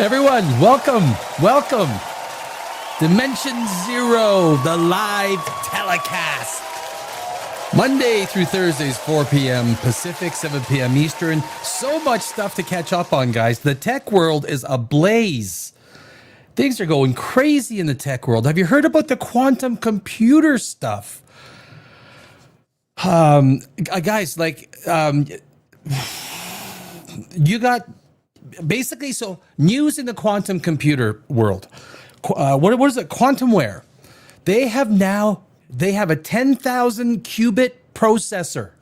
Everyone, welcome. Dimension Zero, the live telecast. Monday through Thursdays, 4 p.m. Pacific, 7 p.m. Eastern. So much stuff to catch up on, guys. The tech world is ablaze. Things are going crazy in the tech world. Have you heard about the quantum computer stuff? Guys, you got basically, so news in the quantum computer world. What is it? Quantumware. They have a 10,000 qubit processor.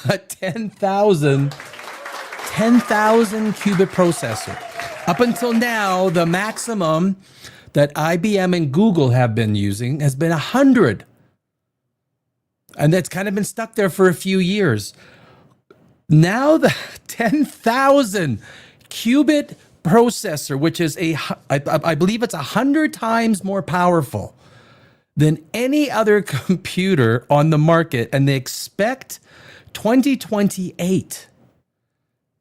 A 10,000 qubit processor. Up until now, the maximum that IBM and Google have been using has been 100. And that's kind of been stuck there for a few years. Now the 10,000 qubit processor, which is I believe it's 100 times more powerful than any other computer on the market, and they expect 2028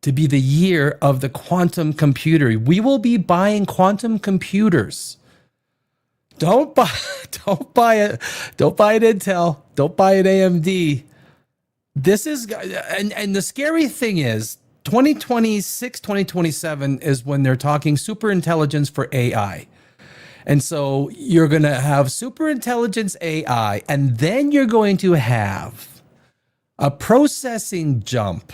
to be the year of the quantum computer. We will be buying quantum computers. Don't buy it. Don't buy an Intel. Don't buy an AMD. This is, and the scary thing is 2026, 2027 is when they're talking super intelligence for AI. And so you're going to have super intelligence AI, and then you're going to have a processing jump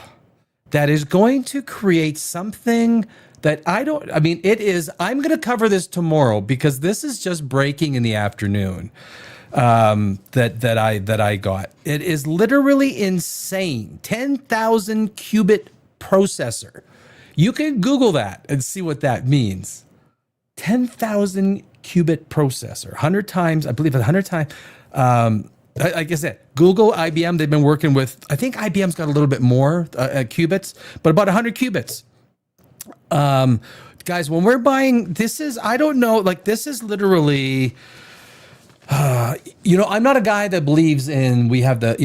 that is going to create something that I'm going to cover this tomorrow because this is just breaking in the afternoon. That I got. It is literally insane. 10,000 qubit processor. You can Google that and see what that means. 10,000 qubit processor. 100 times, I believe 100 times. Like I said, Google, IBM, they've been working with, I think IBM's got a little bit more qubits, but about 100 qubits. Guys, when we're buying, this is literally... I'm not a guy that believes in we have the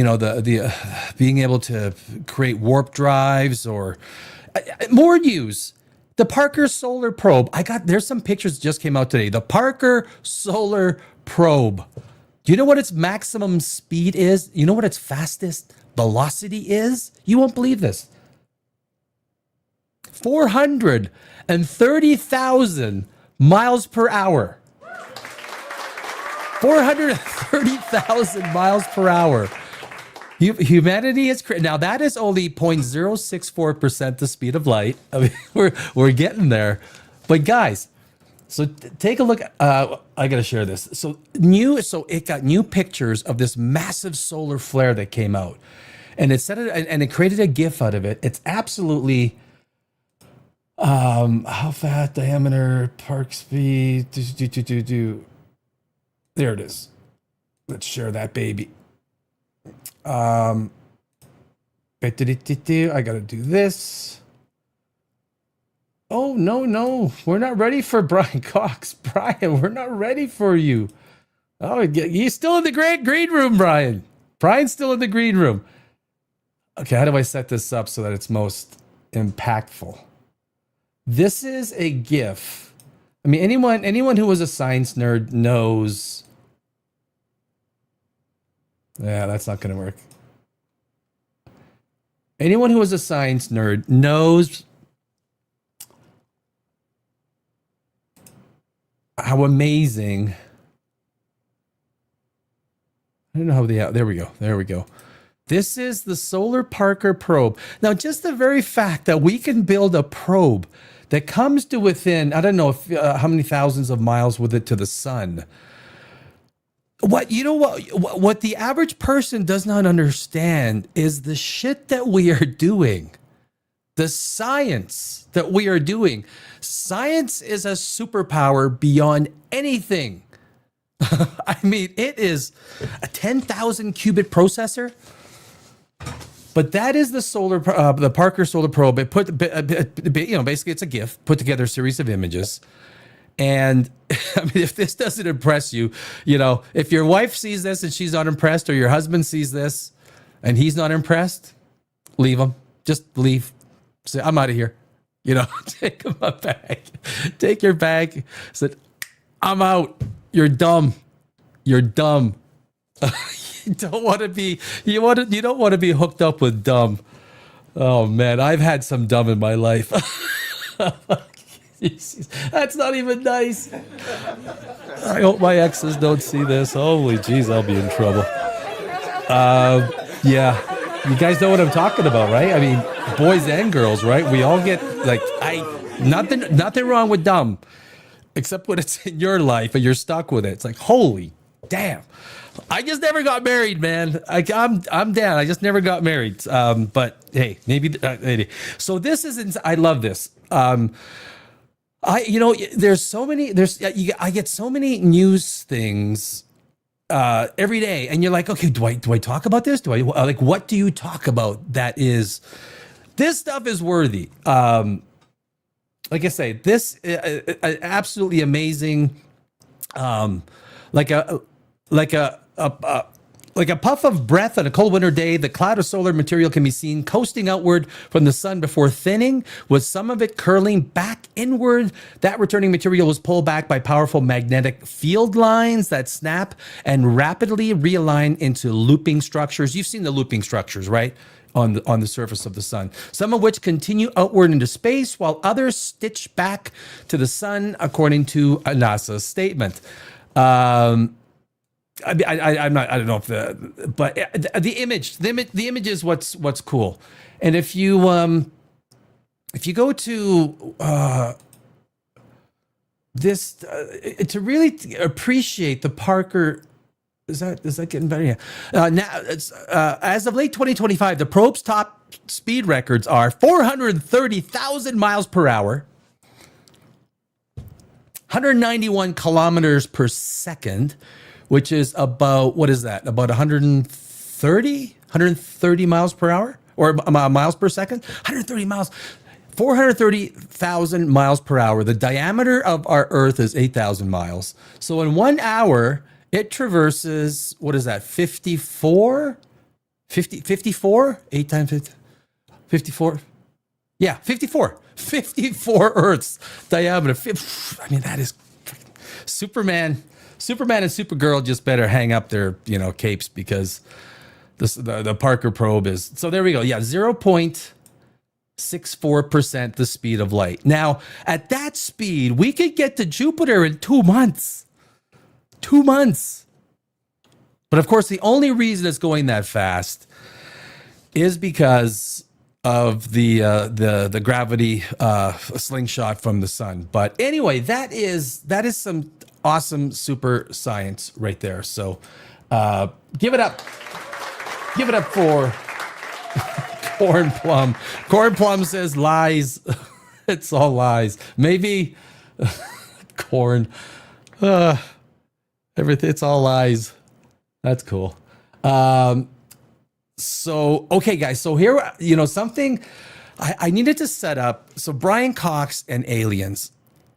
being able to create warp drives or more news. The Parker Solar Probe. There's some pictures that just came out today. The Parker Solar Probe. Do you know what its maximum speed is? You know what its fastest velocity is? You won't believe this. 430,000 miles per hour. 430,000 miles per hour. Humanity is now that is only 0.064% the speed of light. I mean, we're getting there, but guys, so take a look. I gotta share this. So it got new pictures of this massive solar flare that came out, and it it created a GIF out of it. It's absolutely. How fast, diameter, park speed, There it is. Let's share that baby. I gotta do this. Oh, no. We're not ready for Brian Cox. Brian, we're not ready for you. Oh, he's still in the green room, Brian. Brian's still in the green room. Okay, how do I set this up so that it's most impactful? This is a GIF. I mean, anyone who was a science nerd knows. Yeah, that's not going to work. Anyone who was a science nerd knows how amazing. I don't know how there we go. This is the Solar Parker Probe. Now, just the very fact that we can build a probe that comes to within, I don't know how many thousands of miles with it to the sun. What the average person does not understand is the shit that we are doing. The science that we are doing. Science is a superpower beyond anything. I mean, it is a 10,000 qubit processor. But that is the Parker Solar Probe. It basically it's a GIF, put together a series of images. And I mean, if this doesn't impress you, if your wife sees this and she's not impressed, or your husband sees this and he's not impressed, leave him. Just leave. Say, I'm out of here. You know, take my bag. Take your bag. Said, I'm out. You're dumb. You're dumb. You don't want to be. You don't want to be hooked up with dumb. Oh man, I've had some dumb in my life. That's not even nice. I hope my exes don't see this. Holy jeez, I'll be in trouble. Yeah, you guys know what I'm talking about, right? I mean, boys and girls, right? We all get like nothing wrong with dumb, except when it's in your life and you're stuck with it. It's like, holy damn. I just never got married, man. I'm down. I just never got married. But hey, maybe. So this is. I love this. There's so many. I get so many news things every day, and you're like, okay, do I talk about this? Do I like what do you talk about? This stuff is worthy. Like I say, this absolutely amazing. Like a puff of breath on a cold winter day, the cloud of solar material can be seen coasting outward from the sun before thinning, with some of it curling back inward. That returning material was pulled back by powerful magnetic field lines that snap and rapidly realign into looping structures. You've seen the looping structures, right? On the surface of the sun, some of which continue outward into space, while others stitch back to the sun, according to a NASA statement. I don't know if the image is what's cool. And if you go to this to really appreciate the Parker, is that getting better? Yeah. Now, as of late 2025, the probe's top speed records are 430,000 miles per hour, 191 kilometers per second, which is about, what is that? About 130 miles per hour or miles per second? 130 miles, 430,000 miles per hour. The diameter of our Earth is 8,000 miles. So in 1 hour, it traverses, what is that? 54? 54? 8 times 50, 54? Yeah, 54. 54 Earths diameter. I mean, that is Superman and Supergirl just better hang up their, capes, because the Parker probe is. So there we go. Yeah, 0.64% the speed of light. Now, at that speed, we could get to Jupiter in 2 months. 2 months. But of course, the only reason it's going that fast is because of the gravity slingshot from the sun. But anyway, that is some awesome super science right there. So give it up for Corn Plum. Corn Plum says lies. It's all lies. Maybe corn. Everything, it's all lies. That's cool. So, okay, guys. So here, something I needed to set up. So Brian Cox and aliens.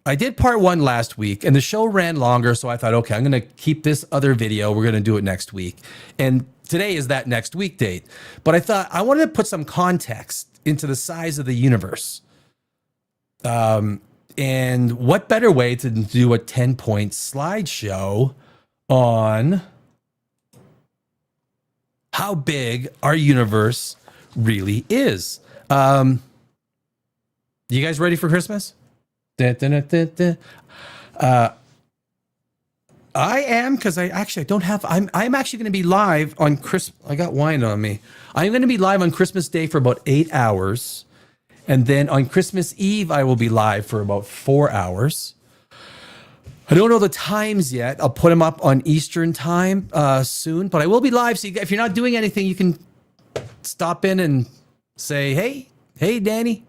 I did part 1 last week, and the show ran longer. So I thought, okay, I'm going to keep this other video. We're going to do it next week. And today is that next week date. But I thought I wanted to put some context into the size of the universe. And what better way to do a 10-point slideshow on how big our universe really is. You guys ready for Christmas? I am, because I don't have. I'm actually going to be live on Christmas. I got wine on me. I'm going to be live on Christmas Day for about 8 hours, and then on Christmas Eve I will be live for about 4 hours. I don't know the times yet. I'll put them up on Eastern time soon, but I will be live. So if you're not doing anything, you can stop in and say, hey, Danny.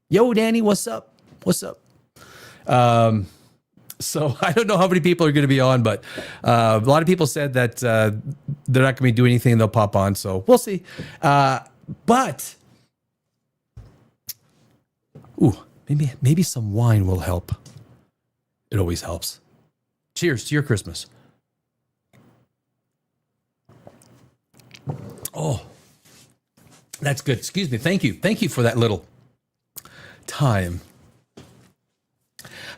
Yo, Danny, what's up? What's up? So I don't know how many people are going to be on, but a lot of people said that they're not going to be doing anything. They'll pop on. So we'll see. But, maybe some wine will help. It always helps. Cheers to your Christmas. Oh, that's good. Excuse me. Thank you. Thank you for that little time.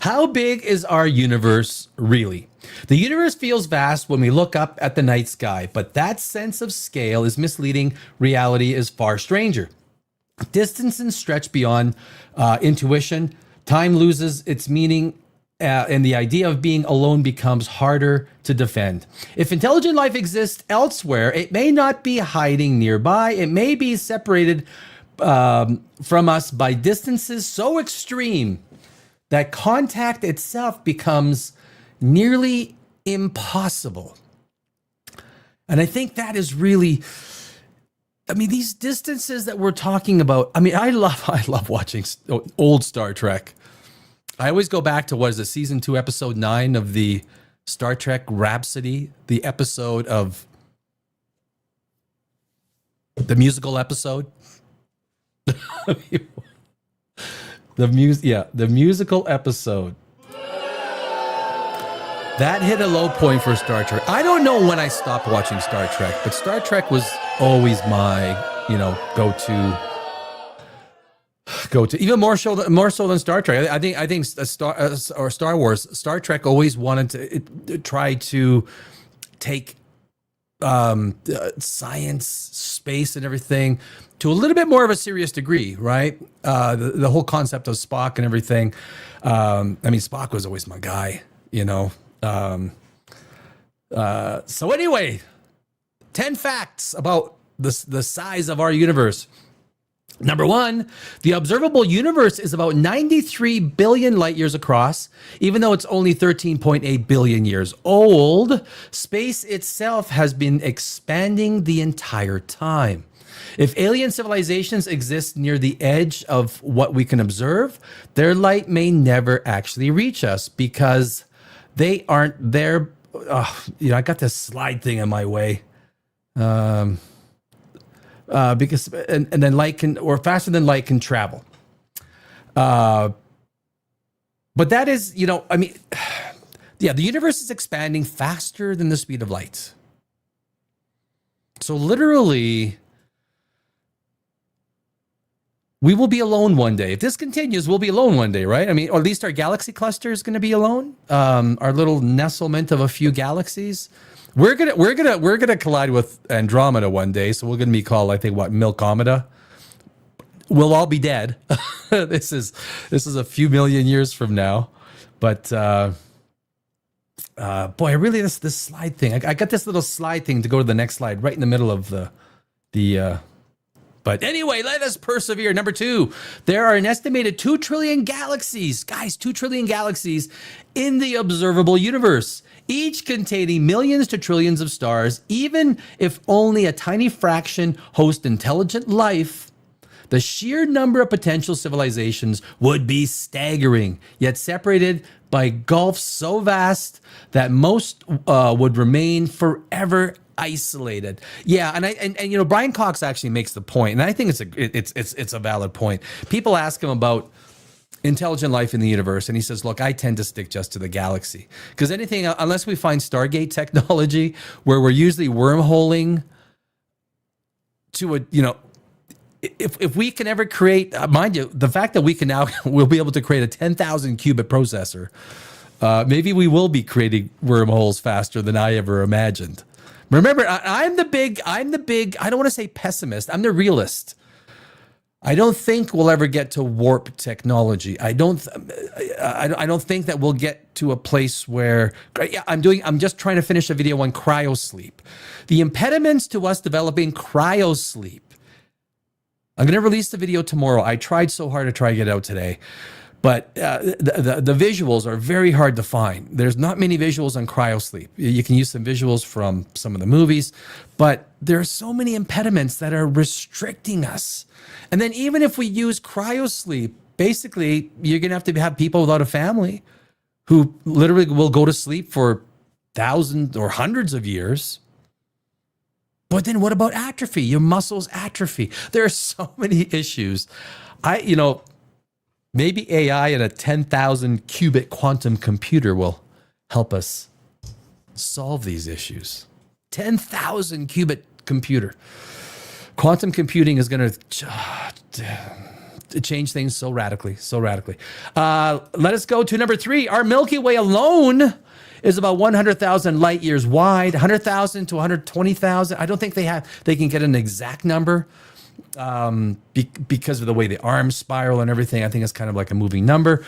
How big is our universe really? The universe feels vast when we look up at the night sky, but that sense of scale is misleading. Reality is far stranger. Distances stretch beyond intuition. Time loses its meaning, and the idea of being alone becomes harder to defend. If intelligent life exists elsewhere, it may not be hiding nearby. It may be separated from us by distances so extreme that contact itself becomes nearly impossible. And I think that is really, I mean, these distances that we're talking about. I mean, I love watching old Star Trek. I always go back to, what is it, season 2, episode 9 of the Star Trek Rhapsody, the episode of the musical episode. The musical episode. That hit a low point for Star Trek. I don't know when I stopped watching Star Trek, but Star Trek was always my, go-to, even more so than Star Trek. I think Star Wars, Star Trek always wanted to try to take science, space, and everything to a little bit more of a serious degree, right? The whole concept of Spock and everything. Spock was always my guy, So anyway, 10 facts about the size of our universe. Number 1, the observable universe is about 93 billion light years across, even though it's only 13.8 billion years old. Space itself has been expanding the entire time. If alien civilizations exist near the edge of what we can observe, their light may never actually reach us because they aren't there. I got this slide thing in my way. Because then light can, or faster than light can travel. But that is, the universe is expanding faster than the speed of light. So literally, we will be alone one day. If this continues, we'll be alone one day, right? Or at least our galaxy cluster is going to be alone. Our little nestlement of a few galaxies. We're gonna collide with Andromeda one day, so we're gonna be called, I think, Milkomeda. We'll all be dead. This is a few million years from now, but boy, I really this slide thing. I got this little slide thing to go to the next slide, right in the middle of the. But anyway, let us persevere. Number 2, there are an estimated 2 trillion galaxies, guys, 2 trillion galaxies in the observable universe, each containing millions to trillions of stars. Even if only a tiny fraction host intelligent life, the sheer number of potential civilizations would be staggering, yet separated by gulfs so vast that most would remain forever isolated. Yeah, and Brian Cox actually makes the point, and I think it's a valid point. People ask him about intelligent life in the universe, and he says, look, I tend to stick just to the galaxy, because anything, unless we find Stargate technology where we're usually wormholing to if we can ever create, mind you, the fact that we'll be able to create a 10,000 qubit processor, maybe we will be creating wormholes faster than I ever imagined. Remember, I'm the big, I don't want to say pessimist, I'm the realist. I don't think we'll ever get to warp technology. I don't think that we'll get to a place where, I'm just trying to finish a video on cryosleep. The impediments to us developing cryosleep. I'm going to release the video tomorrow. I tried so hard to try to get it out today. But the visuals are very hard to find. There's not many visuals on cryosleep. You can use some visuals from some of the movies, but there are so many impediments that are restricting us. And then even if we use cryosleep, basically you're going to have people without a family who literally will go to sleep for thousands or hundreds of years. But then what about atrophy? Your muscles atrophy. There are so many issues. Maybe AI and a 10,000 qubit quantum computer will help us solve these issues. 10,000 qubit computer. Quantum computing is going to change things so radically, so radically. Let us go to number 3. Our Milky Way alone is about 100,000 light years wide, 100,000 to 120,000. I don't think they can get an exact number because of the way the arms spiral and everything. I think it's kind of like a moving number.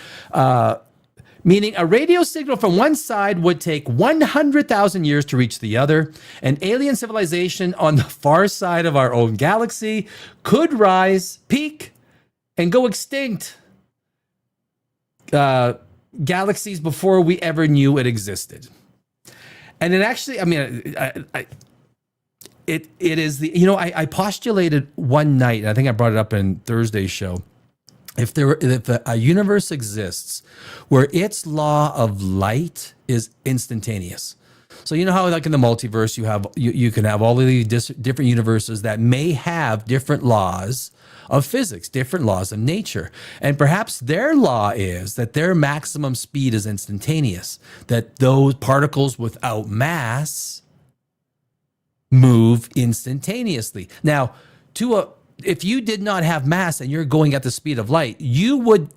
Meaning a radio signal from one side would take 100,000 years to reach the other. An alien civilization on the far side of our own galaxy could rise, peak, and go extinct. Galaxies before we ever knew it existed. And it actually, I mean, it is the, I postulated one night, and I think I brought it up in Thursday's show. If a universe exists where its law of light is instantaneous. So you know how like in the multiverse you can have all of these different universes that may have different laws of physics, different laws of nature. And perhaps their law is that their maximum speed is instantaneous, that those particles without mass move instantaneously. Now, if you did not have mass and you're going at the speed of light, you would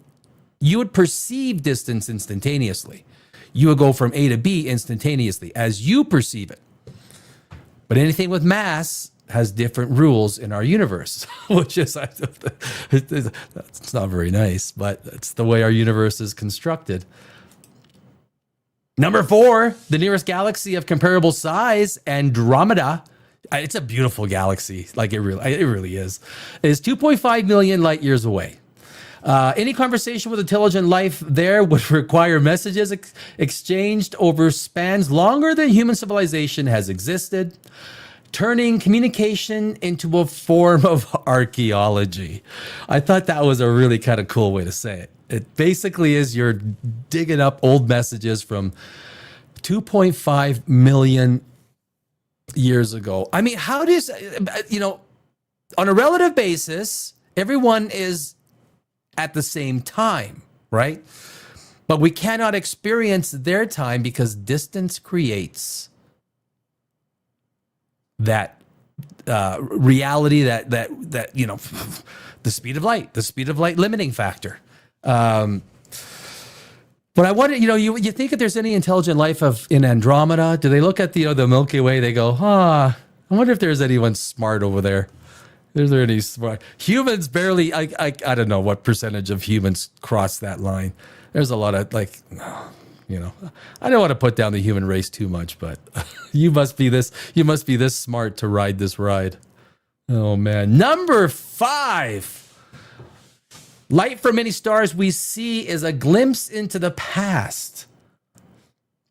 perceive distance instantaneously. You would go from A to B instantaneously as you perceive it. But anything with mass has different rules in our universe, which is, it's not very nice, but it's the way our universe is constructed. Number 4, the nearest galaxy of comparable size, Andromeda. It's a beautiful galaxy, like it really is 2.5 million light years away. Any conversation with intelligent life there would require messages exchanged over spans longer than human civilization has existed, turning communication into a form of archaeology. I thought that was a really kind of cool way to say it. It basically is you're digging up old messages from 2.5 million years ago. I mean, how does, on a relative basis, everyone is at the same time, right? But we cannot experience their time because distance creates that reality, that the speed of light limiting factor. But I wonder, you think if there's any intelligent life in Andromeda, do they look at the Milky Way? They go, I wonder if there's anyone smart over there. Is there any smart humans? Barely. I don't know what percentage of humans cross that line. There's a lot of I don't want to put down the human race too much, but you must be this smart to ride this ride. Oh man. Number 5. Light from many stars we see is a glimpse into the past.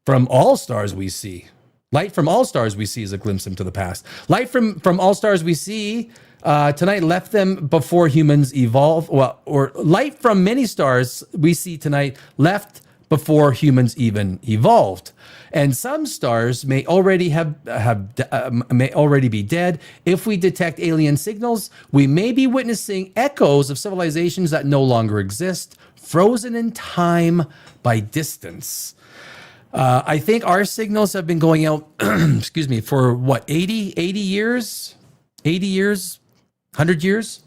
From all stars we see. Light from all stars we see is a glimpse into the past. Light from all stars we see tonight left them before humans evolved. Or light from many stars we see tonight left before humans even evolved. And some stars may already may already be dead. If we detect alien signals, we may be witnessing echoes of civilizations that no longer exist, frozen in time by distance. I think our signals have been going out, for what, 80 years? 80 years? 100 years?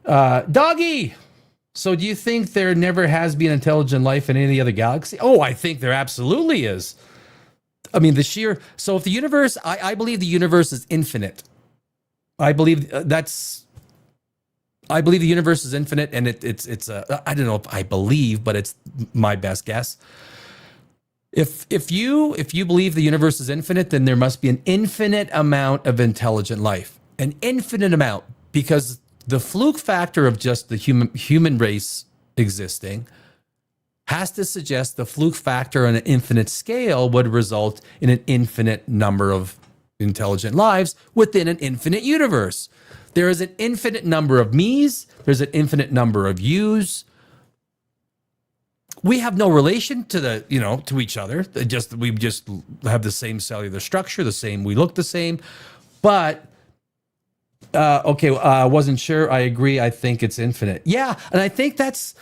Doggy! So do you think there never has been intelligent life in any other galaxy? Oh, I think there absolutely is. I mean, so if the universe, I believe the universe is infinite. I believe the universe is infinite, and it's I don't know if I believe, but it's my best guess. If you believe the universe is infinite, then there must be an infinite amount of intelligent life, an infinite amount, because the fluke factor of just the human race existing has to suggest the fluke factor on an infinite scale would result in an infinite number of intelligent lives within an infinite universe. There is an infinite number of me's. There's an infinite number of you's. We have no relation to to each other. We just have the same cellular structure, we look the same, but I wasn't sure. I agree. I think it's infinite. Yeah. And I think that's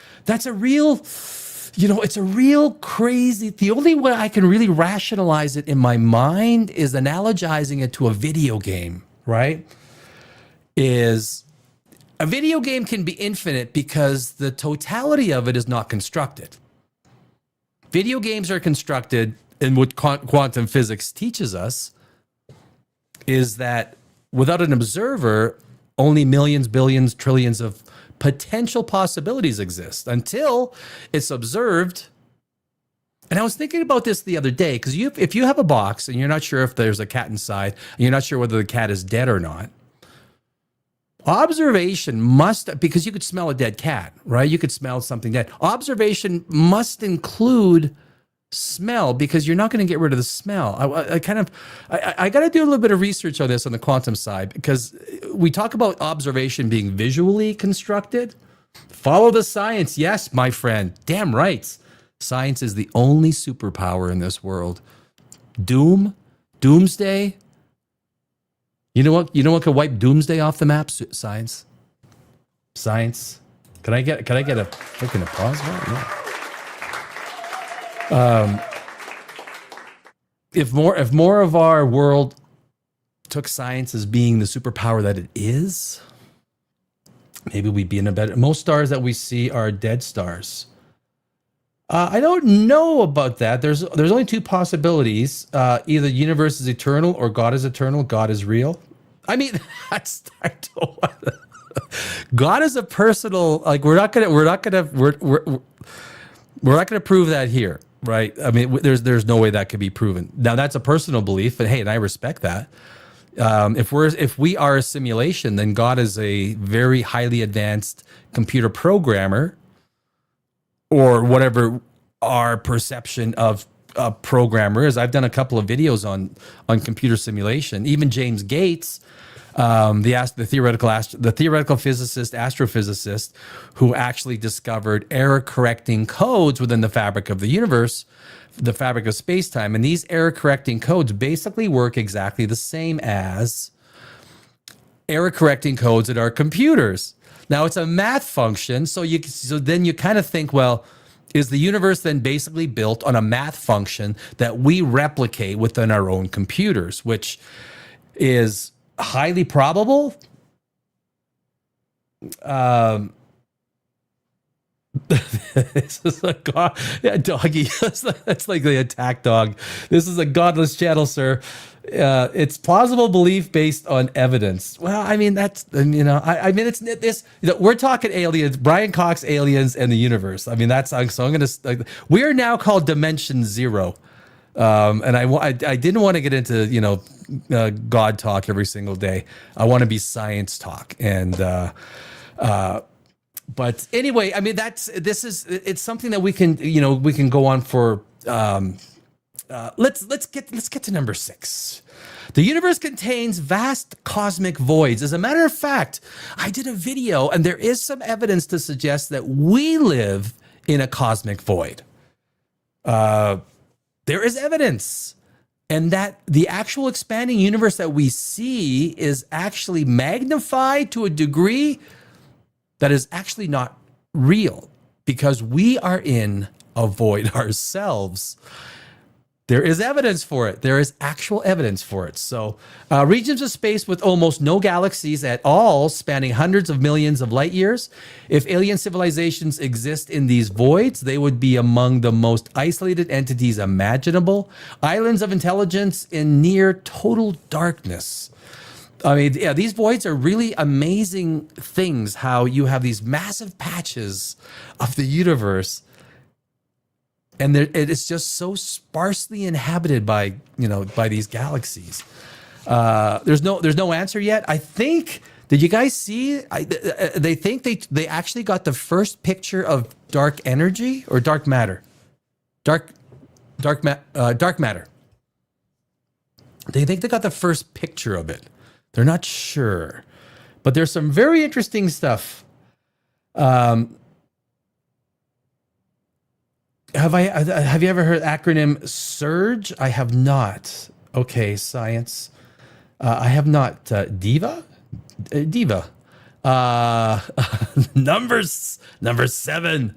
a real, it's a real crazy. The only way I can really rationalize it in my mind is analogizing it to a video game, right? is a video game can be infinite because the totality of it is not constructed. Video games are constructed, and what quantum physics teaches us is that without an observer, only millions, billions, trillions of potential possibilities exist until it's observed. And I was thinking about this the other day, because if you have a box and you're not sure if there's a cat inside, and you're not sure whether the cat is dead or not, observation must, because you could smell a dead cat, right? You could smell something dead. Observation must include smell, because you're not going to get rid of the smell. I got to do a little bit of research on this on the quantum side, because we talk about observation being visually constructed. Follow the science. Yes, my friend. Damn right. Science is the only superpower in this world. Doomsday. You know what? You know what could wipe doomsday off the map? Science. Can I get a freaking applause? Yeah. If more of our world took science as being the superpower that it is, maybe we'd be in a better. Most stars that we see are dead stars. I don't know about that. There's only two possibilities. Either the universe is eternal or God is eternal. God is real. I mean, God is a personal. Like we're not gonna prove that here, right? I mean, there's no way that could be proven. Now that's a personal belief, and hey, and I respect that. If we are a simulation, then God is a very highly advanced computer programmer, or whatever our perception of a programmer is. I've done a couple of videos on computer simulation. Even James Gates, the theoretical physicist, astrophysicist, who actually discovered error correcting codes within the fabric of the universe, the fabric of space-time. And these error correcting codes basically work exactly the same as error correcting codes in our computers. Now it's a math function, so then you kind of think, well, is the universe then basically built on a math function that we replicate within our own computers, which is highly probable? This is a god, yeah, doggy. That's like the attack dog. This is a godless channel, sir. It's plausible belief based on evidence. Well, I mean, that's, I mean, it's this. We're talking aliens, Brian Cox, aliens, and the universe. I mean, that's so. I'm gonna. We are now called Dimension Zero, and I didn't want to get into God talk every single day. I want to be science talk, and but anyway, I mean, it's something that we can go on for. Let's get to number 6. The universe contains vast cosmic voids. As a matter of fact, I did a video, and there is some evidence to suggest that we live in a cosmic void. There is evidence, and that the actual expanding universe that we see is actually magnified to a degree that is actually not real, because we are in a void ourselves. There is evidence for it. There is actual evidence for it. So regions of space with almost no galaxies at all, spanning hundreds of millions of light years. If alien civilizations exist in these voids, they would be among the most isolated entities imaginable. Islands of intelligence in near total darkness. I mean, yeah, these voids are really amazing things, how you have these massive patches of the universe, and it's just so sparsely inhabited by these galaxies. There's no answer yet. I think. Did you guys see? They think they actually got the first picture of dark energy or dark matter. Dark matter. They think they got the first picture of it. They're not sure, but there's some very interesting stuff. Have you ever heard acronym SURGE? I have not. Okay, science. I have not. Diva. Number 7.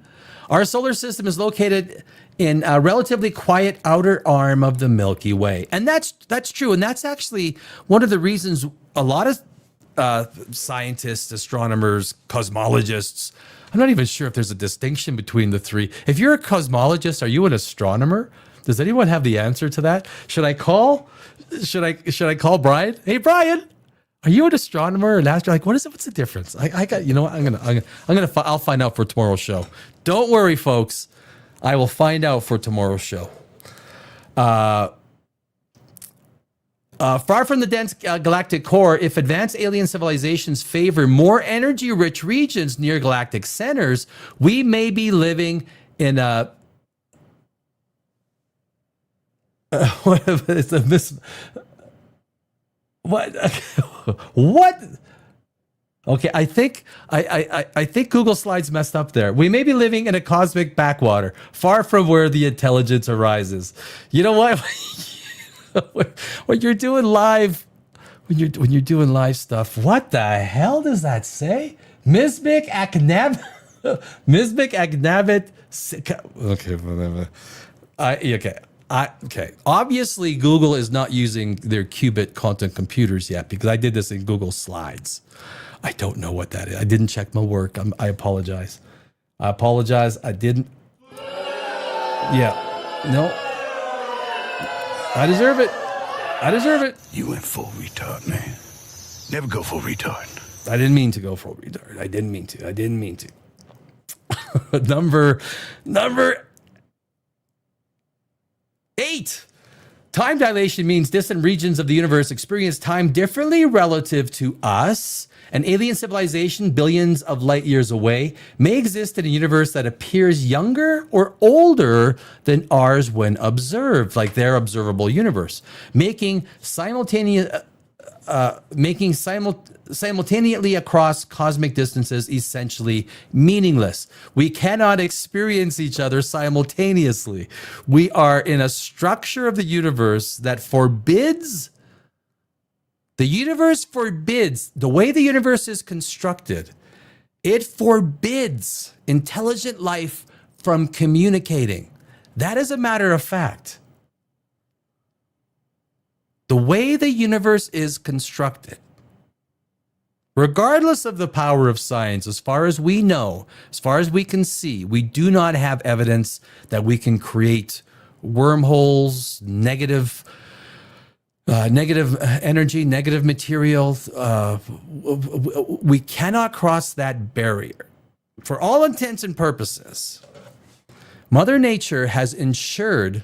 Our solar system is located in a relatively quiet outer arm of the Milky Way, and that's true. And that's actually one of the reasons a lot of scientists, astronomers, cosmologists. I'm not even sure if there's a distinction between the three. If you're a cosmologist, are you an astronomer? Does anyone have the answer to that? Should I call? Should I call Brian? Hey, Brian, are you an astronomer or an astronaut? Like, what's the difference? I got, you know what? I'll find out for tomorrow's show. Don't worry, folks. I will find out for tomorrow's show. Far from the dense galactic core, if advanced alien civilizations favor more energy-rich regions near galactic centers, we may be living in a it's a what? What? Okay, I think Google Slides messed up there. We may be living in a cosmic backwater, far from where the intelligence arises. You know what? When you're doing live, when you're doing live stuff, what the hell does that say? Misbik Aknab, Misbik Aknabit. Okay, whatever. Okay. Obviously, Google is not using their qubit quantum computers yet because I did this in Google Slides. I don't know what that is. I didn't check my work. I apologize. I didn't. Yeah. No. I deserve it. You went full retard, man. Never go full retard. I didn't mean to go full retard. I didn't mean to. Number 8. Time dilation means distant regions of the universe experience time differently relative to us. An alien civilization billions of light years away may exist in a universe that appears younger or older than ours when observed, like their observable universe, making simultaneously across cosmic distances essentially meaningless. We cannot experience each other simultaneously. We are in a structure of the universe that forbids. The universe forbids, the way the universe is constructed, it forbids intelligent life from communicating. That is a matter of fact. The way the universe is constructed, regardless of the power of science, as far as we know, as far as we can see, we do not have evidence that we can create wormholes, negative energy, negative material. We cannot cross that barrier. For all intents and purposes, Mother Nature has ensured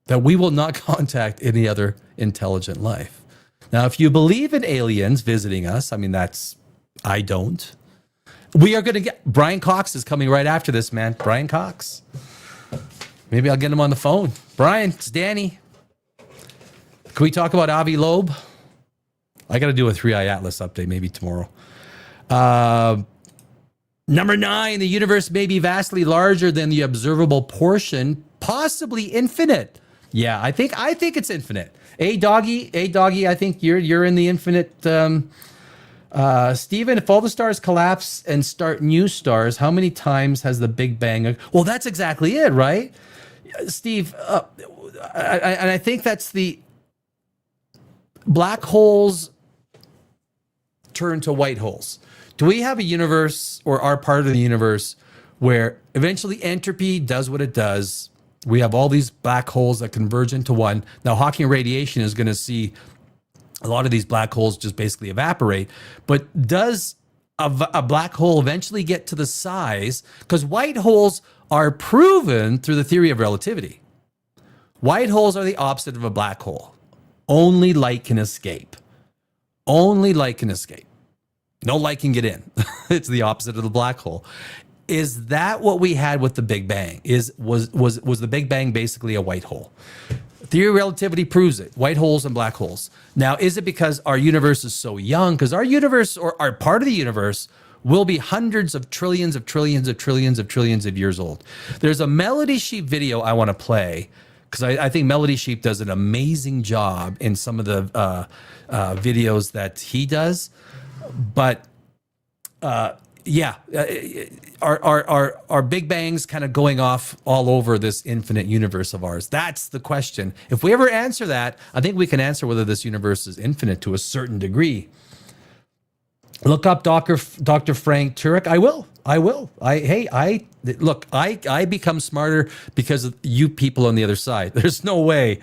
that we will not contact any other intelligent life. Now, if you believe in aliens visiting us, I don't. We are going to get, Brian Cox is coming right after this, man. Brian Cox. Maybe I'll get him on the phone. Brian, it's Danny. Can we talk about Avi Loeb? I got to do a 3i Atlas update maybe tomorrow. Number 9, the universe may be vastly larger than the observable portion, possibly infinite. Yeah, I think it's infinite. Hey, doggy, I think you're in the infinite. Stephen, if all the stars collapse and start new stars, how many times has the Big Bang? Well, that's exactly it, right? Steve, I think that's the black holes turn to white holes. Do we have a universe or are part of the universe where eventually entropy does what it does? We have all these black holes that converge into one. Now, Hawking radiation is going to see a lot of these black holes just basically evaporate. But does a black hole eventually get to the size? Because white holes are proven through the theory of relativity. White holes are the opposite of a black hole. Only light can escape. Only light can escape. No light can get in. It's the opposite of the black hole. Is that what we had with the Big Bang? Was the Big Bang basically a white hole? Theory of relativity proves it. White holes and black holes. Now, is it because our universe is so young? Because our universe, or our part of the universe, will be hundreds of trillions of trillions of trillions of trillions of years old. There's a Melody Sheep video I want to play because I think Melody Sheep does an amazing job in some of the videos that he does. But yeah, are big bangs kind of going off all over this infinite universe of ours? That's the question. If we ever answer that, I think we can answer whether this universe is infinite to a certain degree. Look up Dr. Frank Turek. I will. I become smarter because of you people on the other side. There's no way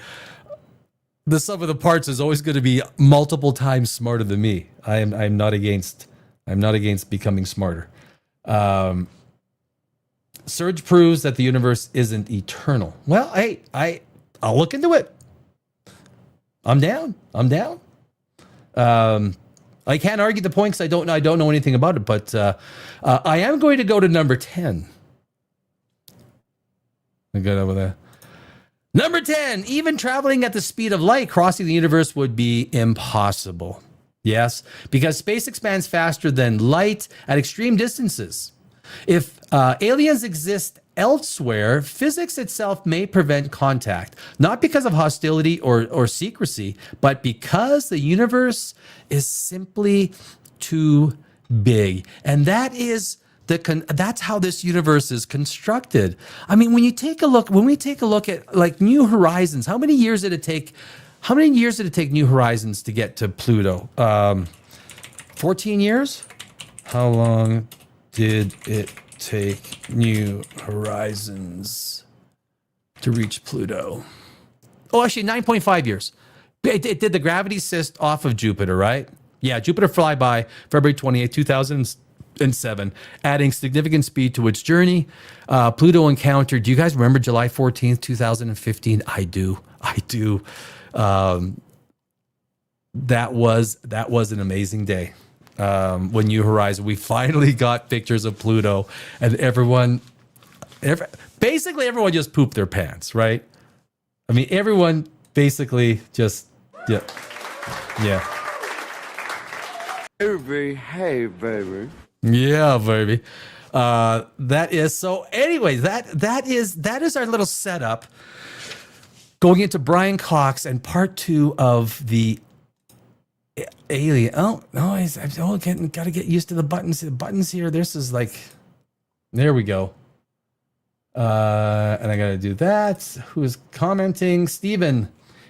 the sum of the parts is always going to be multiple times smarter than me. I'm not against becoming smarter. Surge proves that the universe isn't eternal. Well, I'll look into it. I'm down. I can't argue the point because I don't know anything about it, but I am going to go to number 10. I got over there. Number 10, even traveling at the speed of light, crossing the universe would be impossible. Yes, because space expands faster than light at extreme distances. If aliens exist elsewhere, physics itself may prevent contact, not because of hostility or secrecy, but because the universe is simply too big. And that's how this universe is constructed. I mean, when we take a look at like New Horizons, how many years did it take New Horizons to get to Pluto? 14 years? How long did it take New Horizons to reach Pluto? Oh, actually 9.5 years. It did the gravity assist off of Jupiter, right? Yeah, Jupiter flyby, February 28, 2007, adding significant speed to its journey. Pluto encounter. Do you guys remember July 14th, 2015? I do. That was an amazing day. When New Horizon, we finally got pictures of Pluto, and basically everyone just pooped their pants, right? I mean, everyone basically just, yeah. Hey, baby. Yeah, baby. That is so. Anyway, that is our little setup going into Brian Cox and part 2 of the Alien. Oh no, gotta get used to the buttons. The buttons here. This is like, there we go. And I gotta do that. Who's commenting? Steven,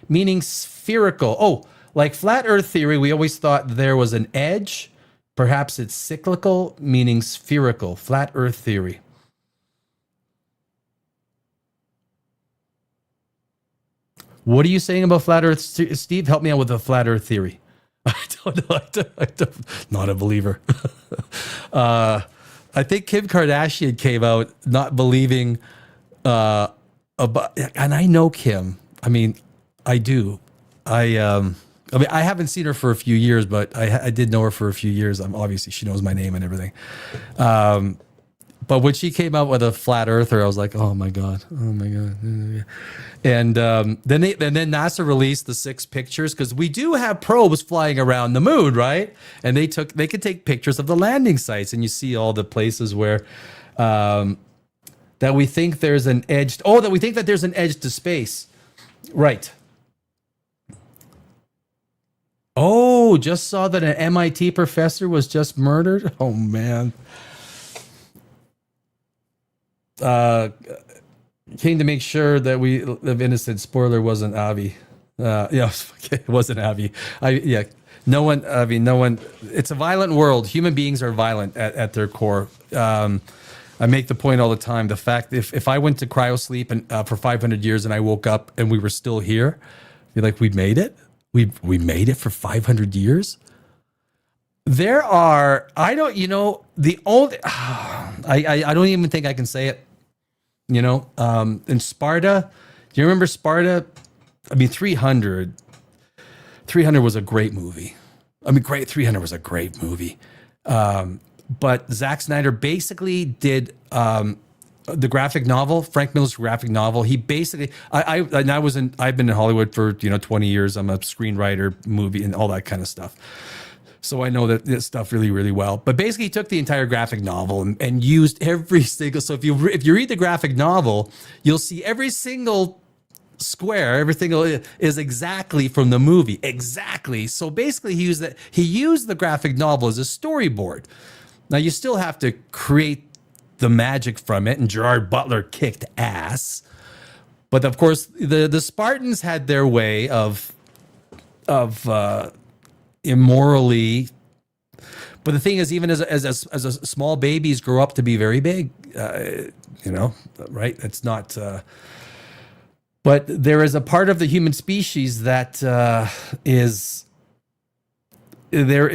meaning spherical. Oh, like flat Earth theory. We always thought there was an edge. Perhaps it's cyclical, meaning spherical. Flat Earth theory. What are you saying about flat Earth, Steve? Help me out with the flat Earth theory. I don't know. Not a believer. I think Kim Kardashian came out not believing about, and I know Kim. I mean, I do. I haven't seen her for a few years, but I did know her for a few years. Obviously she knows my name and everything. But when she came out with a flat earther, I was like, oh my God. And then NASA released the 6 pictures, because we do have probes flying around the moon, right? And they could take pictures of the landing sites, and you see all the places where that we think there's an edge. Oh, that we think that there's an edge to space. Right. Oh, just saw that an MIT professor was just murdered. Oh man. Came to make sure that we live innocent. Spoiler, wasn't Avi. Yeah, it wasn't Avi. No one. It's a violent world. Human beings are violent at their core. I make the point all the time. The fact if I went to cryosleep and for 500 years and I woke up and we were still here, you're like, we made it. We made it for 500 years. There are. I don't. The old. I don't even think I can say it. In Sparta, do you remember Sparta? I mean, 300 was a great movie. 300 was a great movie. But Zack Snyder basically did the graphic novel, Frank Miller's graphic novel. He basically, I've been in Hollywood for 20 years. I'm a screenwriter, movie, and all that kind of stuff. So I know that this stuff really, really well. But basically, he took the entire graphic novel and used every single. So if you read the graphic novel, you'll see every single square, every single is exactly from the movie. Exactly. So basically, he used the graphic novel as a storyboard. Now you still have to create the magic from it, and Gerard Butler kicked ass. But of course, the Spartans had their way of immorally. But the thing is, even as a small babies grow up to be very big, right? It's not. But there is a part of the human species that is there.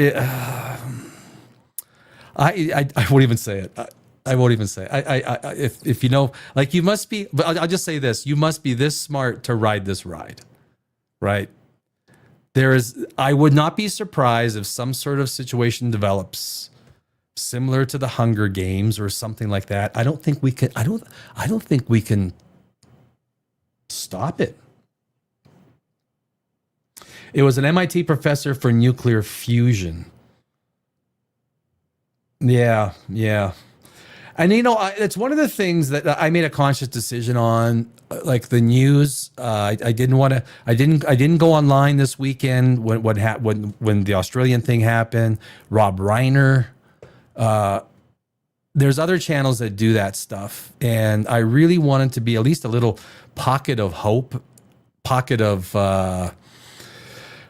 I won't even say it. I won't even say it. If you know, like, you must be. But I'll just say this: you must be this smart to ride this ride, right? I would not be surprised if some sort of situation develops similar to the Hunger Games or something like that. I don't think we can. I don't think we can stop it. It was an MIT professor for nuclear fusion. Yeah. And it's one of the things that I made a conscious decision on, like the news. I didn't go online this weekend when the Australian thing happened. Rob Reiner. There's other channels that do that stuff, and I really wanted to be at least a little pocket of hope, pocket of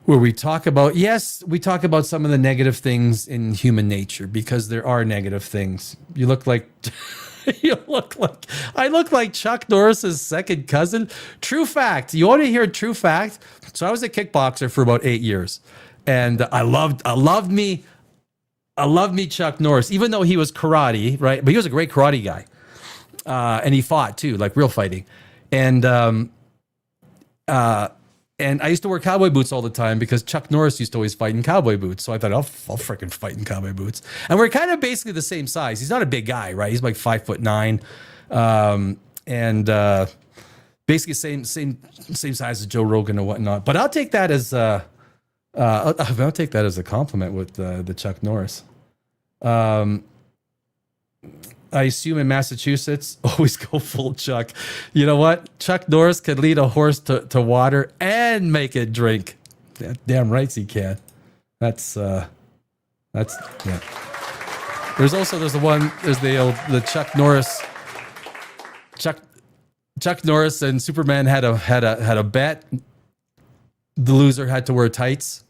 where we talk about some of the negative things in human nature, because there are negative things. You look like I look like Chuck Norris's second cousin. True fact. You want to hear a true fact? So I was a kickboxer for about 8 years, and I loved me Chuck Norris, even though he was karate, right? But he was a great karate guy, and he fought too, like real fighting, and I used to wear cowboy boots all the time because Chuck Norris used to always fight in cowboy boots. So I thought, I'll freaking fight in cowboy boots. And we're kind of basically the same size. He's not a big guy, right? He's like 5'9", and basically same size as Joe Rogan and whatnot. But I'll take that as I'll take that as a compliment with the Chuck Norris. I assume in Massachusetts, always go full Chuck. You know what? Chuck Norris can lead a horse to water and make it drink. Damn rights he can. That's yeah. There's the Chuck Norris. Chuck Norris and Superman had a bet. The loser had to wear tights.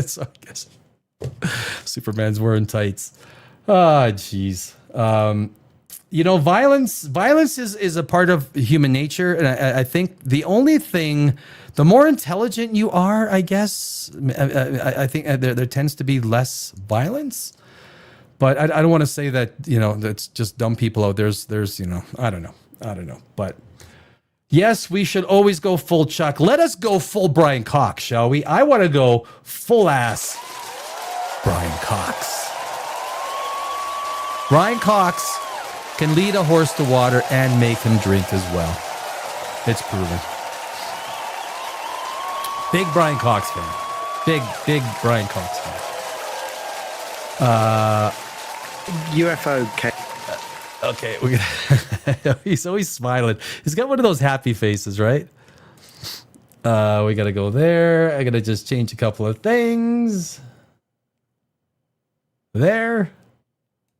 So I guess Superman's wearing tights. Ah, jeez. Violence is a part of human nature, and I think the only thing, the more intelligent you are, I guess, I think there tends to be less violence. But I don't want to say that that's just dumb people out there. There's I don't know, but yes, we should always go full Chuck. Let us go full Brian Cox, shall we? I want to go full ass Brian Cox. Brian Cox can lead a horse to water and make him drink as well. It's proven. Big Brian Cox fan. Big Brian Cox fan. UFO. Okay, we're gonna he's always smiling. He's got one of those happy faces, right? We gotta go there. I gotta just change a couple of things. There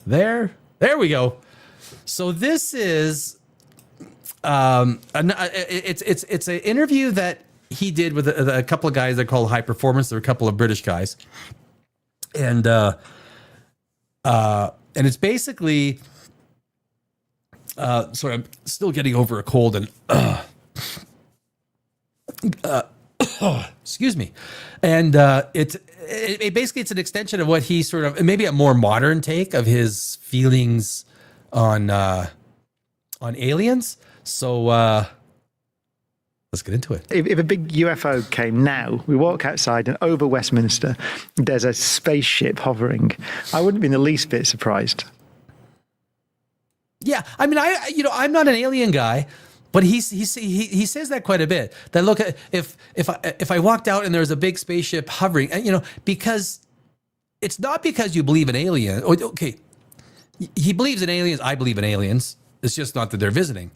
we go. So this is it's an interview that he did with a couple of guys that are called High Performance. They're a couple of British guys, and it's basically sorry, I'm still getting over a cold and excuse me, and it basically it's an extension of what he sort of, maybe a more modern take of his feelings on aliens. So let's get into it. If a big UFO came now, we walk outside and over Westminster, there's a spaceship hovering. I wouldn't be in the least bit surprised. Yeah, I mean, I'm not an alien guy, but he says that quite a bit. That look, if I walked out and there's a big spaceship hovering, because it's not because you believe in aliens. Okay, he believes in aliens. I believe in aliens. It's just not that they're visiting.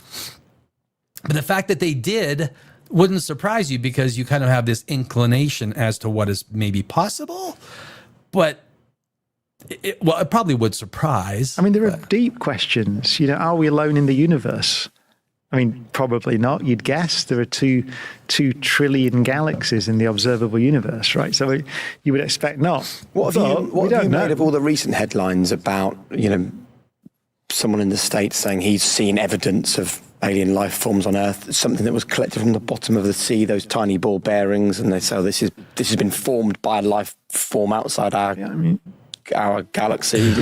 But the fact that they did wouldn't surprise you, because you kind of have this inclination as to what is maybe possible. But Well, it probably would surprise. I mean, there are deep questions. Are we alone in the universe? I mean, probably not. You'd guess there are two trillion galaxies in the observable universe, right? So you would expect not. What have you made of all the recent headlines about, someone in the States saying he's seen evidence of alien life forms on Earth, something that was collected from the bottom of the sea, those tiny ball bearings, and they say, this has been formed by a life form outside our galaxy.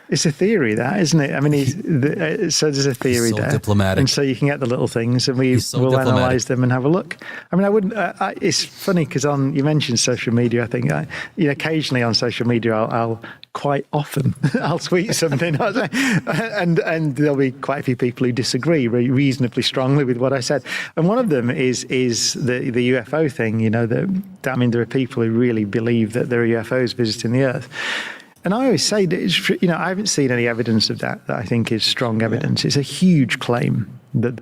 It's a theory, that, isn't it? I mean, so there's a theory there. Diplomatic. And so you can get the little things and we'll analyse them and have a look. I mean, I wouldn't, it's funny because you mentioned social media, I think, occasionally on social media, I'll quite often, I'll tweet something and there'll be quite a few people who disagree reasonably strongly with what I said. And one of them is the UFO thing, there are people who really believe that there are UFOs visiting the Earth. And I always say that I haven't seen any evidence of that I think is strong evidence. It's a huge claim that.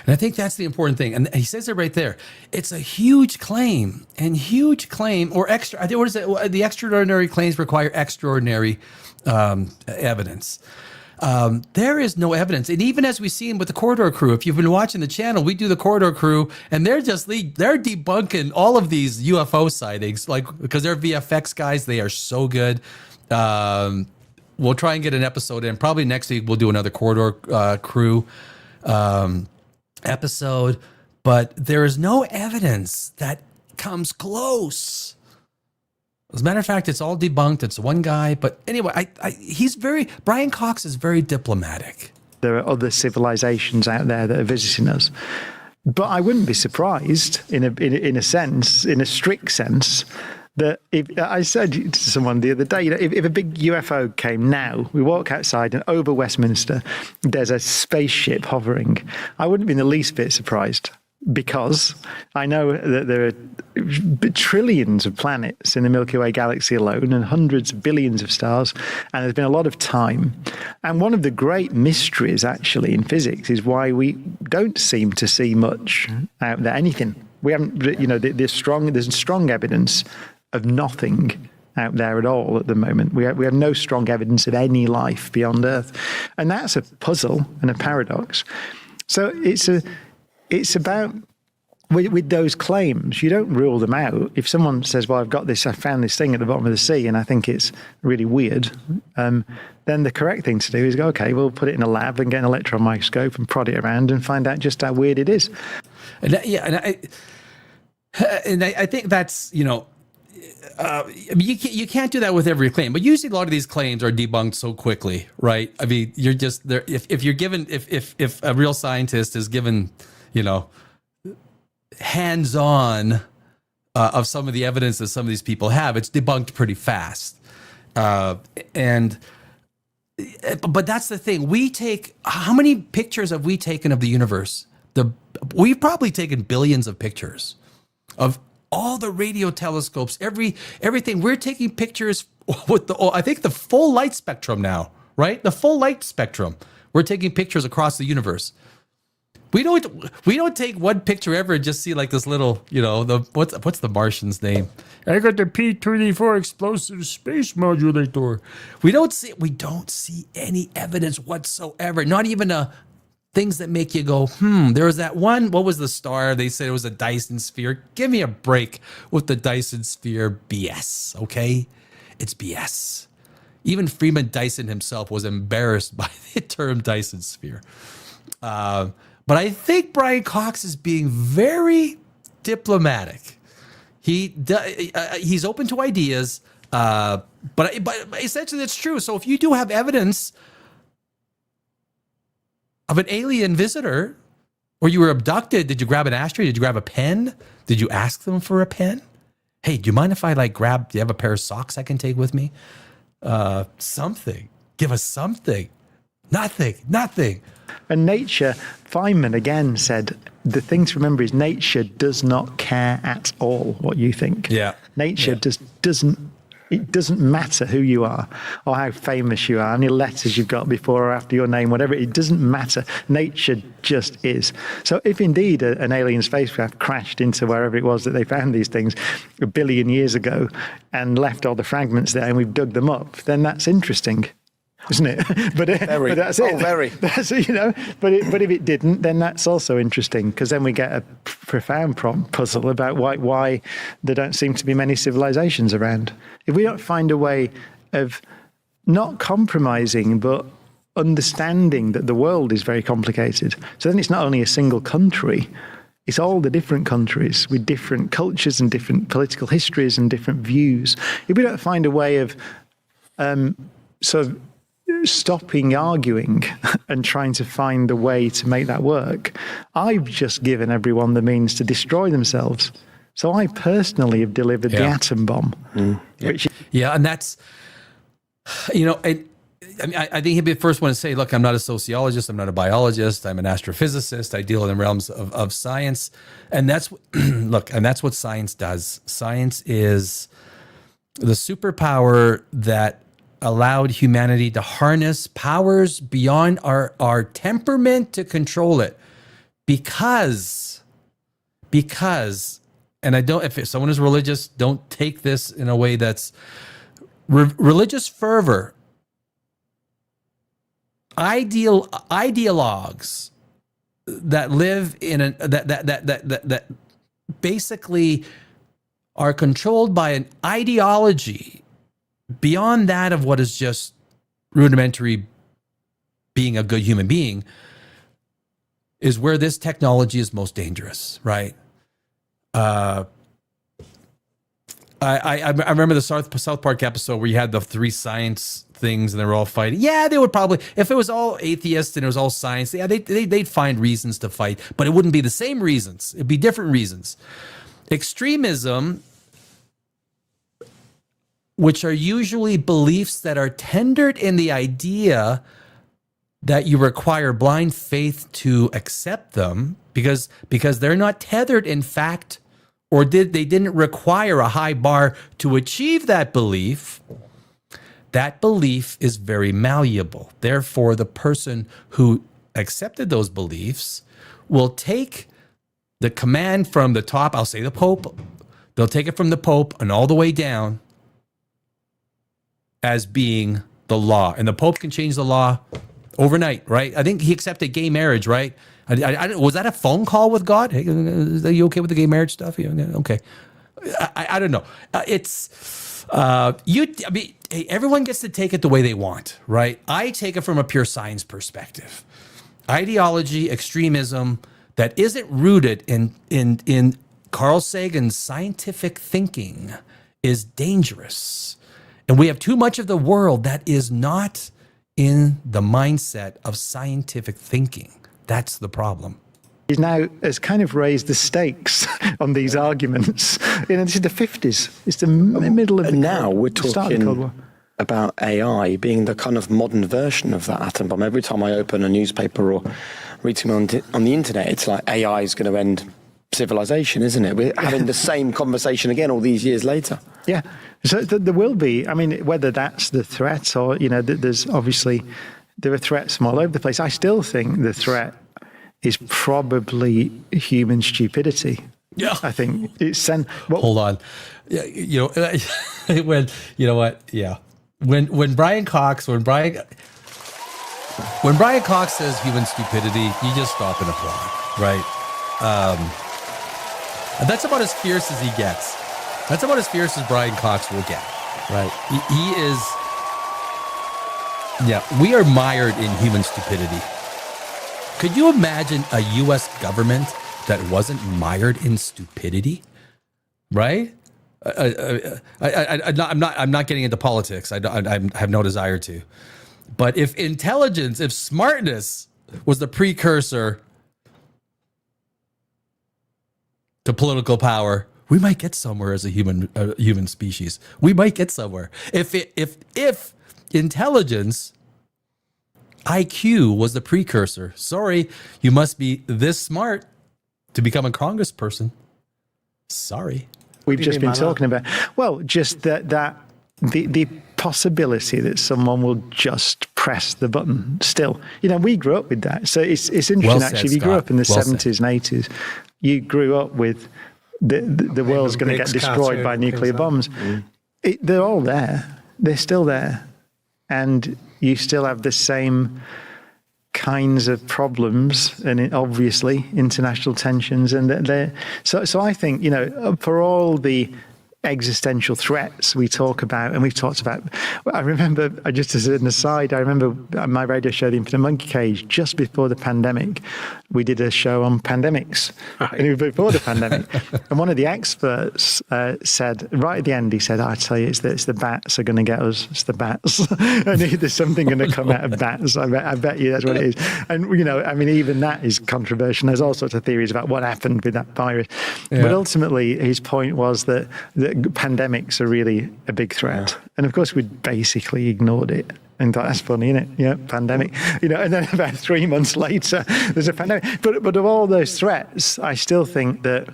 And I think that's the important thing. And he says it right there. It's a huge claim, or extra. I think, what is it? The extraordinary claims require extraordinary evidence. There is no evidence. And even as we see with the Corridor Crew, if you've been watching the channel, we do the Corridor Crew, and they're debunking all of these UFO sightings, because they're VFX guys. They are so good. We'll try and get an episode in. Probably next week we'll do another Corridor Crew episode. But there is no evidence that comes close. As a matter of fact, it's all debunked. It's one guy. But anyway, Brian Cox is very diplomatic. There are other civilizations out there that are visiting us. But I wouldn't be surprised in a strict sense, that if I said to someone the other day, if a big UFO came now, we walk outside and over Westminster, there's a spaceship hovering, I wouldn't be in the least bit surprised, because I know that there are trillions of planets in the Milky Way galaxy alone and hundreds of billions of stars, and there's been a lot of time. And one of the great mysteries actually in physics is why we don't seem to see much out there, anything. We haven't, there's strong evidence of nothing out there at all at the moment. We have no strong evidence of any life beyond Earth. And that's a puzzle and a paradox. So it's about, with those claims, you don't rule them out. If someone says, well, I found this thing at the bottom of the sea and I think it's really weird, then the correct thing to do is go, okay, we'll put it in a lab and get an electron microscope and prod it around and find out just how weird it is. I think that's, you can't do that with every claim, but usually a lot of these claims are debunked so quickly, right? I mean, you're just there. If you're given, if a real scientist is given, hands-on of some of the evidence that some of these people have, it's debunked pretty fast. But that's the thing. How many pictures have we taken of the universe? We've probably taken billions of pictures of all the radio telescopes, everything. We're taking pictures with I think the full light spectrum now, right? The full light spectrum. We're taking pictures across the universe. We don't take one picture ever and just see like this little, what's the Martian's name? I got the P-24 explosive space modulator. We don't see any evidence whatsoever. Not even things that make you go, there was that one, what was the star? They said it was a Dyson sphere. Give me a break with the Dyson sphere BS, okay? It's BS. Even Freeman Dyson himself was embarrassed by the term Dyson sphere. But I think Brian Cox is being very diplomatic. He's open to ideas, but essentially it's true. So if you do have evidence of an alien visitor, or you were abducted, did you grab an ashtray? Did you grab a pen? Did you ask them for a pen? Hey, do you mind if I do you have a pair of socks I can take with me? Something. Give us something. Nothing. And nature, Feynman again said, the thing to remember is nature does not care at all what you think. Yeah. Nature just doesn't It doesn't matter who you are or how famous you are, how many letters you've got before or after your name, whatever. It doesn't matter. Nature just is. So if indeed an alien spacecraft crashed into wherever it was that they found these things 1 billion years ago and left all the fragments there and we've dug them up, then that's interesting. Isn't it? but that's it. Oh, very. That's, but if it didn't, then that's also interesting, because then we get a profound puzzle about why there don't seem to be many civilizations around. If we don't find a way of not compromising, but understanding that the world is very complicated, so then it's not only a single country, it's all the different countries with different cultures and different political histories and different views. If we don't find a way of sort of stopping arguing and trying to find a way to make that work, I've just given everyone the means to destroy themselves. So I personally have delivered the atom bomb. Which and that's, I think he'd be the first one to say, look, I'm not a sociologist, I'm not a biologist, I'm an astrophysicist, I deal in the realms of science. And that's, and that's what science does. Science is the superpower that allowed humanity to harness powers beyond our temperament to control it. Because, and if someone is religious, don't take this in a way that's religious fervor. Ideologues that live in that basically are controlled by an ideology beyond that of what is just rudimentary being a good human being, is where this technology is most dangerous, right? I remember the South Park episode where you had the 3 science things and they were all fighting. Yeah, they would probably, if it was all atheists and it was all science, they'd find reasons to fight, but it wouldn't be the same reasons. It'd be different reasons. Extremism, which are usually beliefs that are tendered in the idea that you require blind faith to accept them because they're not tethered in fact, or they didn't require a high bar to achieve that belief. That belief is very malleable. Therefore, the person who accepted those beliefs will take the command from the top, I'll say the Pope, they'll take it from the Pope and all the way down as being the law. And the Pope can change the law overnight, right? I think he accepted gay marriage, right? Was that a phone call with God? Hey, are you okay with the gay marriage stuff? Yeah, okay. I don't know. Hey, everyone gets to take it the way they want, right? I take it from a pure science perspective. Ideology, extremism that isn't rooted in Carl Sagan's scientific thinking is dangerous. And we have too much of the world that is not in the mindset of scientific thinking. That's the problem. He now has kind of raised the stakes on these arguments. This is the 50s. It's the middle of the now we're start of the Cold War. talking about AI being the kind of modern version of that atom bomb. Every time I open a newspaper or read something on the internet, it's like AI is going to end civilization, isn't it? We're having the same conversation again all these years later. Yeah. So there will be, whether that's the threat or, there's obviously, there are threats from all over the place. I still think the threat is probably human stupidity. Yeah. I think it's hold on. Yeah, when Brian Cox says human stupidity, you just stop and applaud, right? And that's about as fierce as he gets. That's about as fierce as Brian Cox will get, right? He is, we are mired in human stupidity. Could you imagine a U.S. government that wasn't mired in stupidity, right? I'm not getting into politics. I have no desire to. But if intelligence, if smartness was the precursor to political power, we might get somewhere as a human species. We might get somewhere. If intelligence, IQ was the precursor. Sorry, you must be this smart to become a congressperson. Sorry. We've just been talking about, well, just that the possibility that someone will just press the button still. We grew up with that. So it's interesting, Well said, actually. If you grew up in the Scott. Well 70s and 80s, you grew up with the world's going to get destroyed by nuclear bombs. They're all there. They're still there. And you still have the same kinds of problems and obviously international tensions. And so I think, for all the existential threats we talk about, and we've talked about, I remember, just as an aside, I remember my radio show, The Infinite Monkey Cage, just before the pandemic, we did a show on pandemics, and it was before the pandemic. And one of the experts said, right at the end, he said, I tell you, it's the bats are going to get us. It's the bats. And there's something going to come out of bats. I bet you that's what it is. And, even that is controversial. There's all sorts of theories about what happened with that virus. Yeah. But ultimately, his point was that pandemics are really a big threat. Yeah. And of course, we basically ignored it. And thought, that's funny, isn't it? Yeah, pandemic. And then about 3 months later, there's a pandemic. But of all those threats, I still think that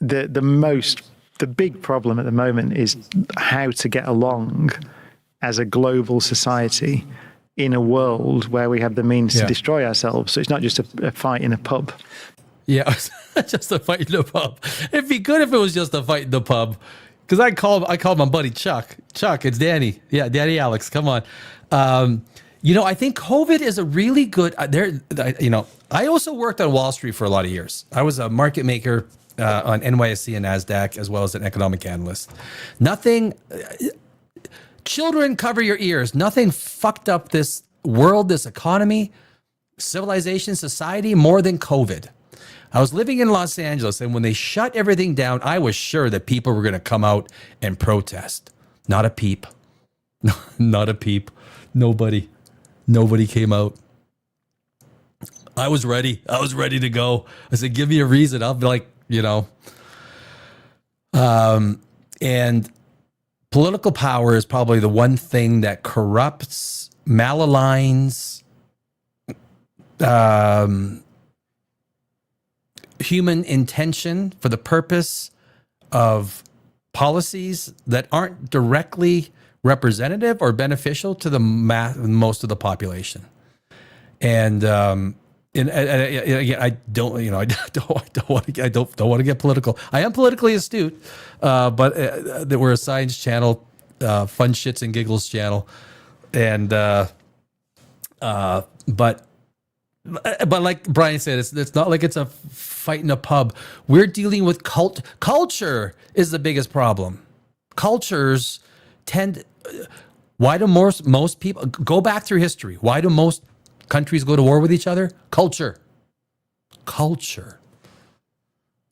the big problem at the moment is how to get along as a global society in a world where we have the means to destroy ourselves. So it's not just a fight in a pub. Yeah, just a fight in the pub. It'd be good if it was just a fight in the pub. Because I called my buddy Chuck. Chuck, it's Danny. Yeah, Danny Alex, come on. I think COVID is a really good, I also worked on Wall Street for a lot of years. I was a market maker on NYSE and NASDAQ, as well as an economic analyst. Children, cover your ears. Nothing fucked up this world, this economy, civilization, society more than COVID. I was living in Los Angeles, and when they shut everything down, I was sure that people were going to come out and protest. Not a peep. Not a peep. Nobody came out. I was ready. I was ready to go. I said, give me a reason. I'll be like, and political power is probably the one thing that corrupts, malaligns, human intention for the purpose of policies that aren't directly representative or beneficial to the most of the population. And again, I don't want to get political. I am politically astute, but we're a science channel, fun shits and giggles channel, and but like Brian said, it's not like it's a fight in a pub. We're dealing with culture is the biggest problem. Cultures tend. Why do most people go back through history? Why do most countries go to war with each other? Culture.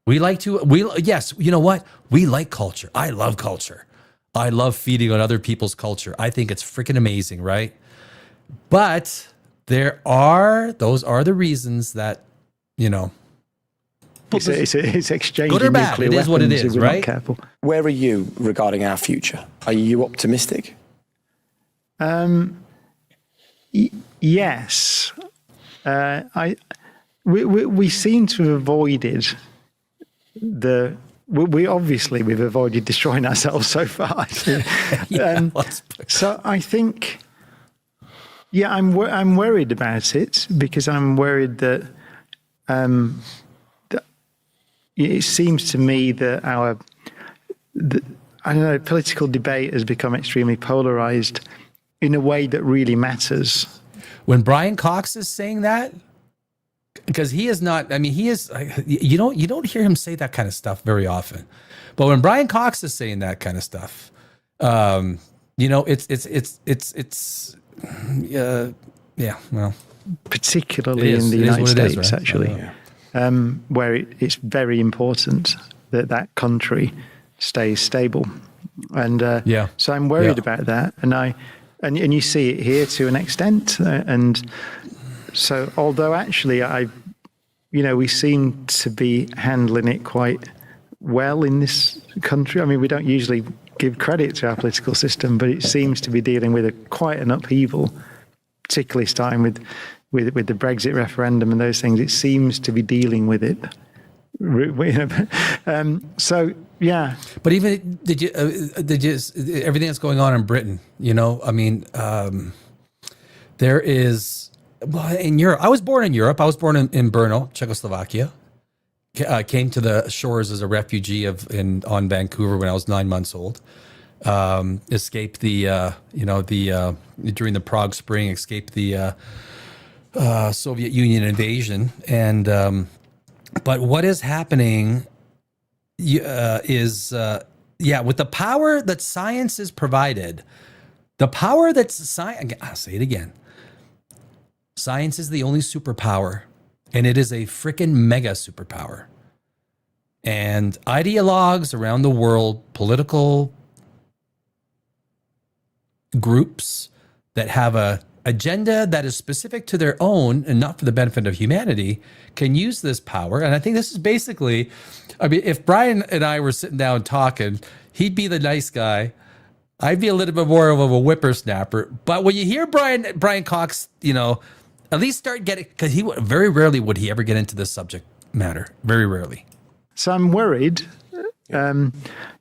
Yes, you know what? We like culture. I love culture. I love feeding on other people's culture. I think it's freaking amazing, right? But those are the reasons that, It's exchanging good or bad. nuclear It is what it weapons is, if we're not right? careful. Where are you regarding our future? Are you optimistic? Yes. We seem to have avoided we've avoided destroying ourselves so far. So I think, I'm worried about it, because I'm worried that it seems to me that political debate has become extremely polarized in a way that really matters. When Brian Cox is saying that, because he is not, he is, you don't hear him say that kind of stuff very often. But when Brian Cox is saying that kind of stuff, particularly in the United States, right? actually, where it's very important that country stays stable. And so I'm worried about that. And you see it here to an extent. And so, although actually we seem to be handling it quite well in this country. We don't usually give credit to our political system, but it seems to be dealing with quite an upheaval, particularly starting with the Brexit referendum and those things. It seems to be dealing with it So yeah, But even did you everything that's going on in Britain? You know, I mean, there is in Europe. I was born in Europe. I was born in Brno, Czechoslovakia. Came to the shores as a refugee on Vancouver when I was 9 months old. Escaped the during the Prague Spring. Escaped the Soviet Union invasion. And but what is happening is with the power that science is provided, the power that's science. I'll say it again. Science is the only superpower. And it is a freaking mega superpower. And ideologues around the world, political groups that have a agenda that is specific to their own and not for the benefit of humanity, can use this power. And I think this is basically, I mean, if Brian and I were sitting down talking, he'd be the nice guy. I'd be a little bit more of a whippersnapper. But when you hear Brian Cox, you know, at least start getting, because very rarely would he ever get into this subject matter. Very rarely. So I'm worried. And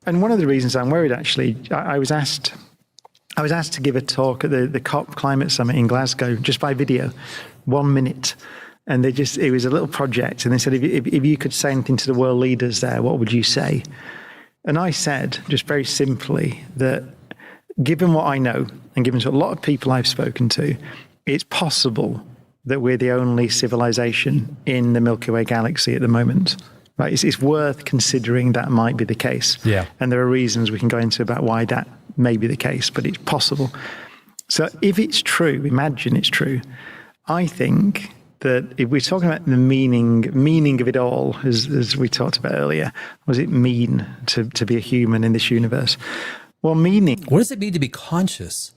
one of the reasons I'm worried, actually, I was asked to give a talk at the COP Climate Summit in Glasgow, just by video, 1 minute. And it was a little project. And they said, if you could say anything to the world leaders there, what would you say? And I said, just very simply, that given what I know, and given to a lot of people I've spoken to, it's possible that we're the only civilization in the Milky Way galaxy at the moment. Right? It's worth considering that might be the case. Yeah. And there are reasons we can go into about why that may be the case, but it's possible. So if it's true, imagine it's true, I think that if we're talking about the meaning of it all, as we talked about earlier, what does it mean to be a human in this universe? Well, meaning. What does it mean to be conscious?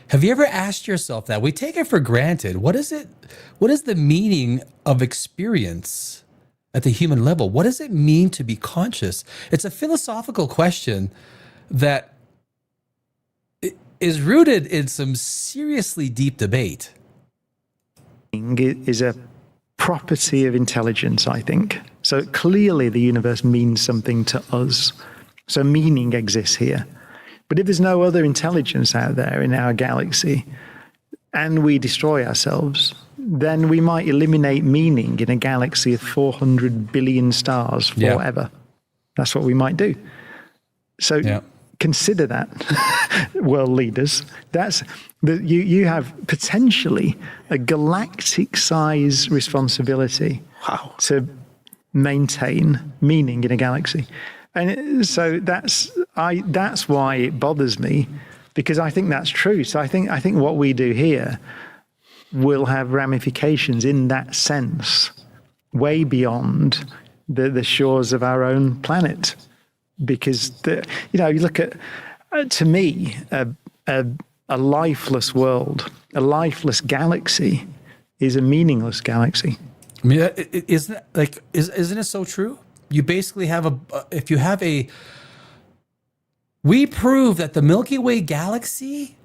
Have you ever asked yourself that? We take it for granted. What is it? What is the meaning of experience at the human level? What does it mean to be conscious? It's a philosophical question that is rooted in some seriously deep debate. Is a property of intelligence, I think. So clearly the universe means something to us. So meaning exists here. But if there's no other intelligence out there in our galaxy and we destroy ourselves, then we might eliminate meaning in a galaxy of 400 billion stars forever. That's what we might do. So consider that, world leaders. You have potentially a galactic size responsibility to maintain meaning in a galaxy. And so that's why it bothers me, because I think that's true. So I think what we do here will have ramifications in that sense, way beyond the shores of our own planet. Because you look at, to me, a lifeless world, a lifeless galaxy, is a meaningless galaxy. I mean, isn't it so true? You basically have we prove that the Milky Way galaxy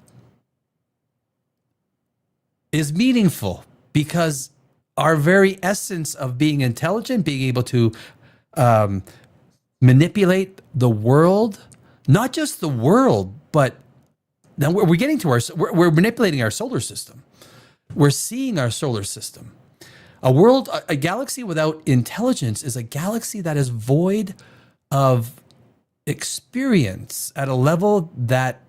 is meaningful because our very essence of being intelligent, being able to manipulate the world, not just the world, but now we're getting to we're manipulating our solar system. We're seeing our solar system. A galaxy without intelligence is a galaxy that is void of experience at a level that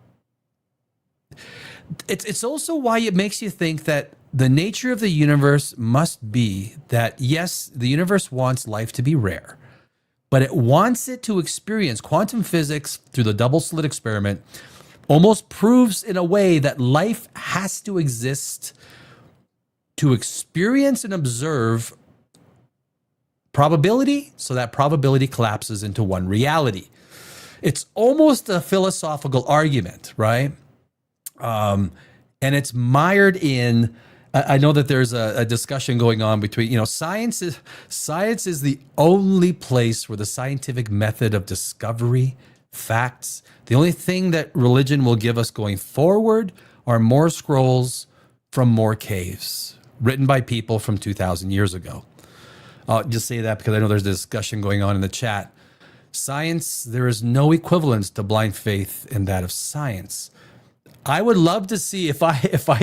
it's also why it makes you think that the nature of the universe must be that, yes, the universe wants life to be rare, but it wants it to experience quantum physics through the double slit experiment almost proves in a way that life has to exist to experience and observe probability, so that probability collapses into one reality. It's almost a philosophical argument, right? And it's mired in, I know that there's a discussion going on between, science is the only place where the scientific method of discovery, facts, the only thing that religion will give us going forward are more scrolls from more caves, written by people from 2,000 years ago. I'll just say that because I know there's a discussion going on in the chat. Science, there is no equivalence to blind faith in that of science. I would love to see if I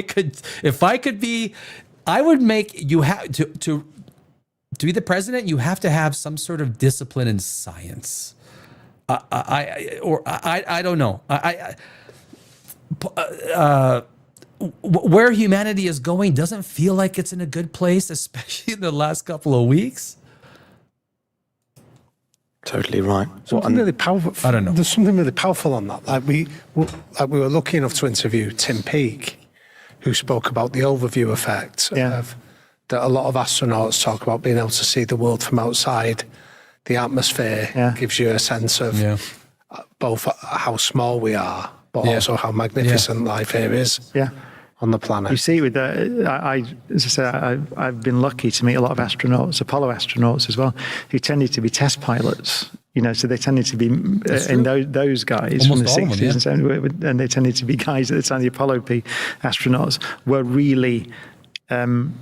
could be, I would make you have to be the president. You have to have some sort of discipline in science. I don't know. Where humanity is going doesn't feel like it's in a good place, especially in the last couple of weeks. Totally right. Something really powerful. I don't know. There's something really powerful on that. Like we were lucky enough to interview Tim Peake, who spoke about the overview effect of that a lot of astronauts talk about, being able to see the world from outside the atmosphere. Gives you a sense of both how small we are, but also how magnificent life here is. On the planet. You see, with as I said, I've been lucky to meet a lot of astronauts, Apollo astronauts as well, who tended to be test pilots. So they tended to be in those guys from the 60s and 70s, and they tended to be guys at the time. The Apollo astronauts were really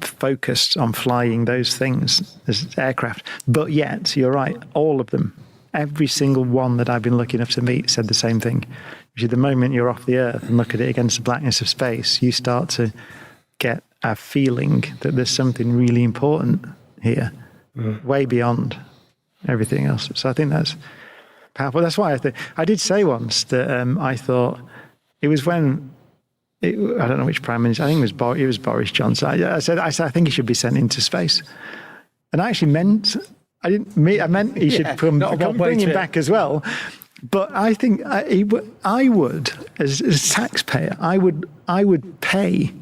focused on flying those things as aircraft. But yet, you're right, all of them, every single one that I've been lucky enough to meet said the same thing. Which is the moment you're off the Earth and look at it against the blackness of space, you start to get a feeling that there's something really important here, way beyond everything else. So I think that's powerful. That's why I did say once that I thought it was when, I don't know which prime minister, I think it was Boris Johnson. I said I think he should be sent into space. And I actually meant, I meant he should bring him back as well. But I think I would, as a taxpayer, I would pay.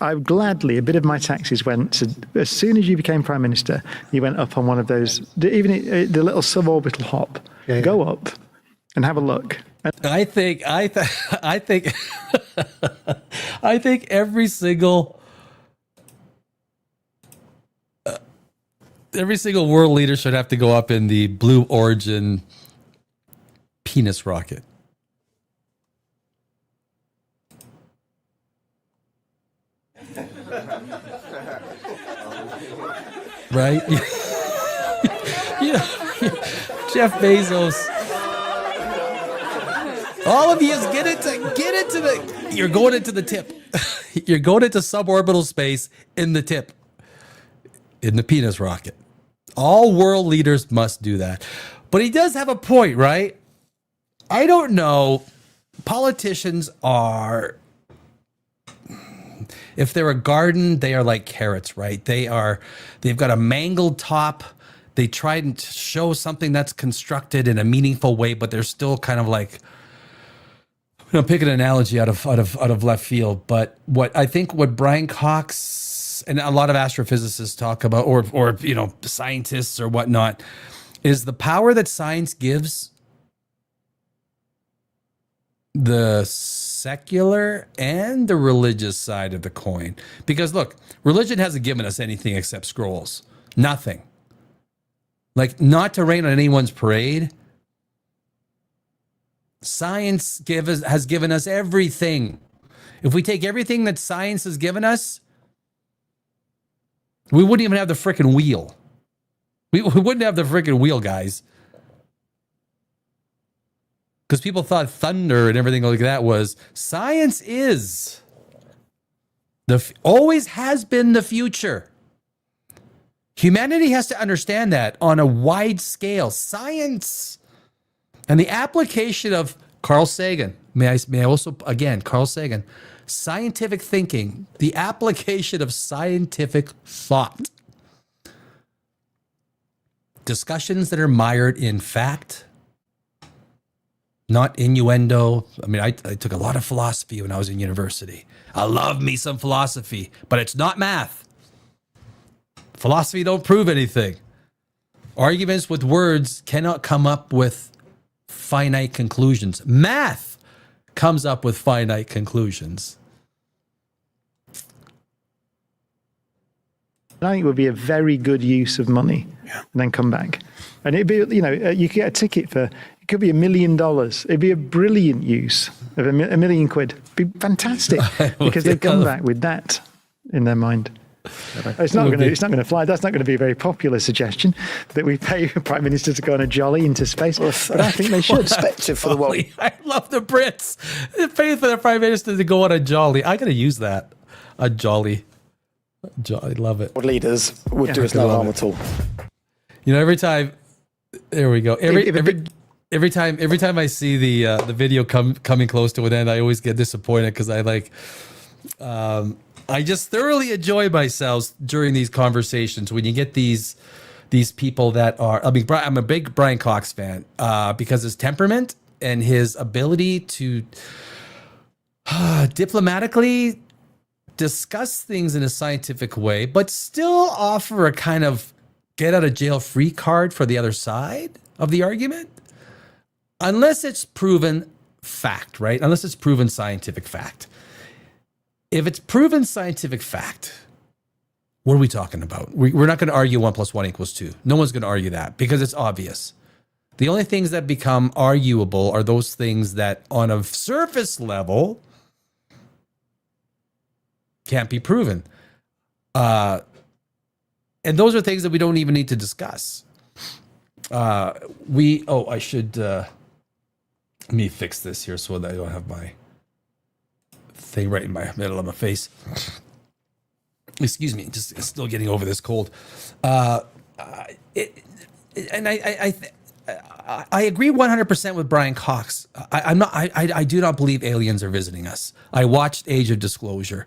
I would gladly, a bit of my taxes went to, as soon as you became prime minister, you went up on one of those, even the little suborbital hop. Go up and have a look. I think every single world leader should have to go up in the Blue Origin penis rocket. Right? Jeff Bezos. All of you get into the, you're going into the tip. You're going into suborbital space in the tip. In the penis rocket. All world leaders must do that. But he does have a point, right? I don't know. Politicians are, if they're a garden, they are like carrots, right? They've got a mangled top. They try and show something that's constructed in a meaningful way, but they're still kind of like, pick an analogy out of left field. But what Brian Cox and a lot of astrophysicists talk about, or scientists or whatnot, is the power that science gives the secular and the religious side of the coin. Because look, religion hasn't given us anything except scrolls. Nothing. Like, not to rain on anyone's parade. Science has given us everything. If we take everything that science has given us, we wouldn't even have the frickin' wheel. We wouldn't have the frickin' wheel, guys. Because people thought thunder and everything like that was, science is always has been the future. Humanity has to understand that on a wide scale. Science and the application of Carl Sagan. May I also, again, Carl Sagan, scientific thinking, the application of scientific thought. Discussions that are mired in fact, not innuendo. I mean, I took a lot of philosophy when I was in university. I love me some philosophy, but it's not math. Philosophy don't prove anything. Arguments with words cannot come up with finite conclusions. Math comes up with finite conclusions. I think it would be a very good use of money, and then come back. And it'd be, you could get a ticket for, it could be $1 million. It'd be a brilliant use of £1 million. It'd be fantastic because they'd come back with that in their mind. It's not going to fly. That's not going to be a very popular suggestion that we pay a prime minister to go on a jolly into space. But I think they should. Perspective for the world. I love the Brits. Pay for the prime minister to go on a jolly. I gotta use that. A jolly. I love it. World leaders would do us no harm at all. You know, every time. There we go. Every time I see the video coming close to an end, I always get disappointed because I just thoroughly enjoy myself during these conversations when you get these people that are. I mean, I'm a big Brian Cox fan because his temperament and his ability to diplomatically discuss things in a scientific way, but still offer a kind of get out of jail free card for the other side of the argument, unless it's proven fact, right? Unless it's proven scientific fact. If it's proven scientific fact, what are we talking about? We're not going to argue 1 + 1 = 2. No one's going to argue that because it's obvious. The only things that become arguable are those things that on a surface level can't be proven. And those are things that we don't even need to discuss. I should, let me fix this here so that I don't have my thing right in my middle of my face. Excuse me, just still getting over this cold. I agree 100% with Brian Cox. I do not believe aliens are visiting us. I watched Age of Disclosure.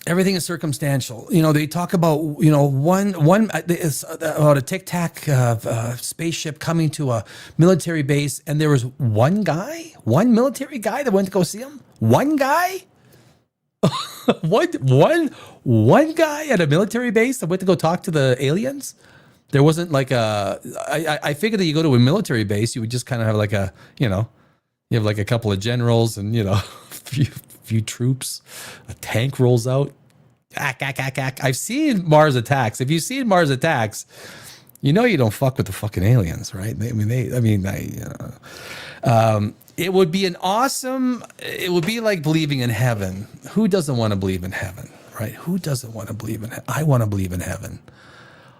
Everything is circumstantial. You know, they talk about, you know, about a Tic Tac spaceship coming to a military base, and there was one military guy that went to go see him. One guy. One guy at a military base that went to go talk to the aliens. There wasn't like I figured that you go to a military base, you would just kind of have like a, you know, you have like a couple of generals and, you know, few troops, a tank rolls out. I've seen Mars Attacks. If you've seen Mars Attacks, you know you don't fuck with the fucking aliens, right? It would be it would be like believing in heaven. Who doesn't want to believe in heaven, right? Who doesn't want to believe in heaven? I want to believe in heaven.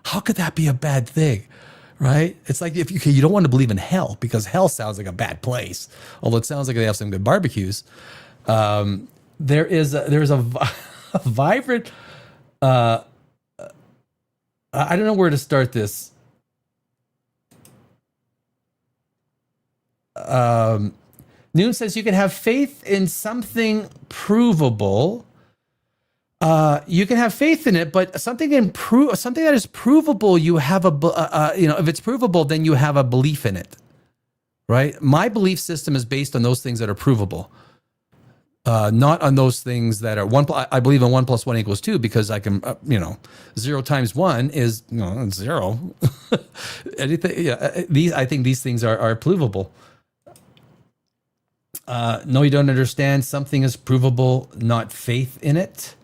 How could that be a bad thing, right? It's like if you don't want to believe in hell because hell sounds like a bad place, although it sounds like they have some good barbecues. There's a vibrant. I don't know where to start this. Noon says you can have faith in something provable. You can have faith in it, but something that is provable, you have if it's provable, then you have a belief in it, right? My belief system is based on those things that are provable, not on those things that are I believe in 1 + 1 = 2 because I can, 0 times 1 is 0. Anything, I think these things are provable. No, you don't understand. Something is provable, not faith in it.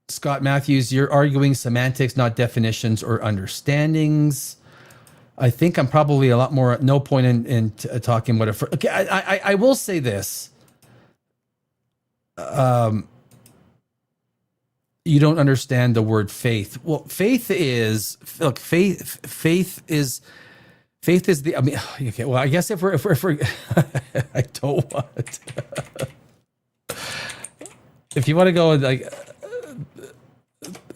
Scott Matthews, you're arguing semantics, not definitions or understandings. I think I'm probably a lot more, no point in talking about it. Okay, I will say this. You don't understand the word faith. Well, faith is the, I mean, okay, well, I guess if we're I don't want, if you want to go with like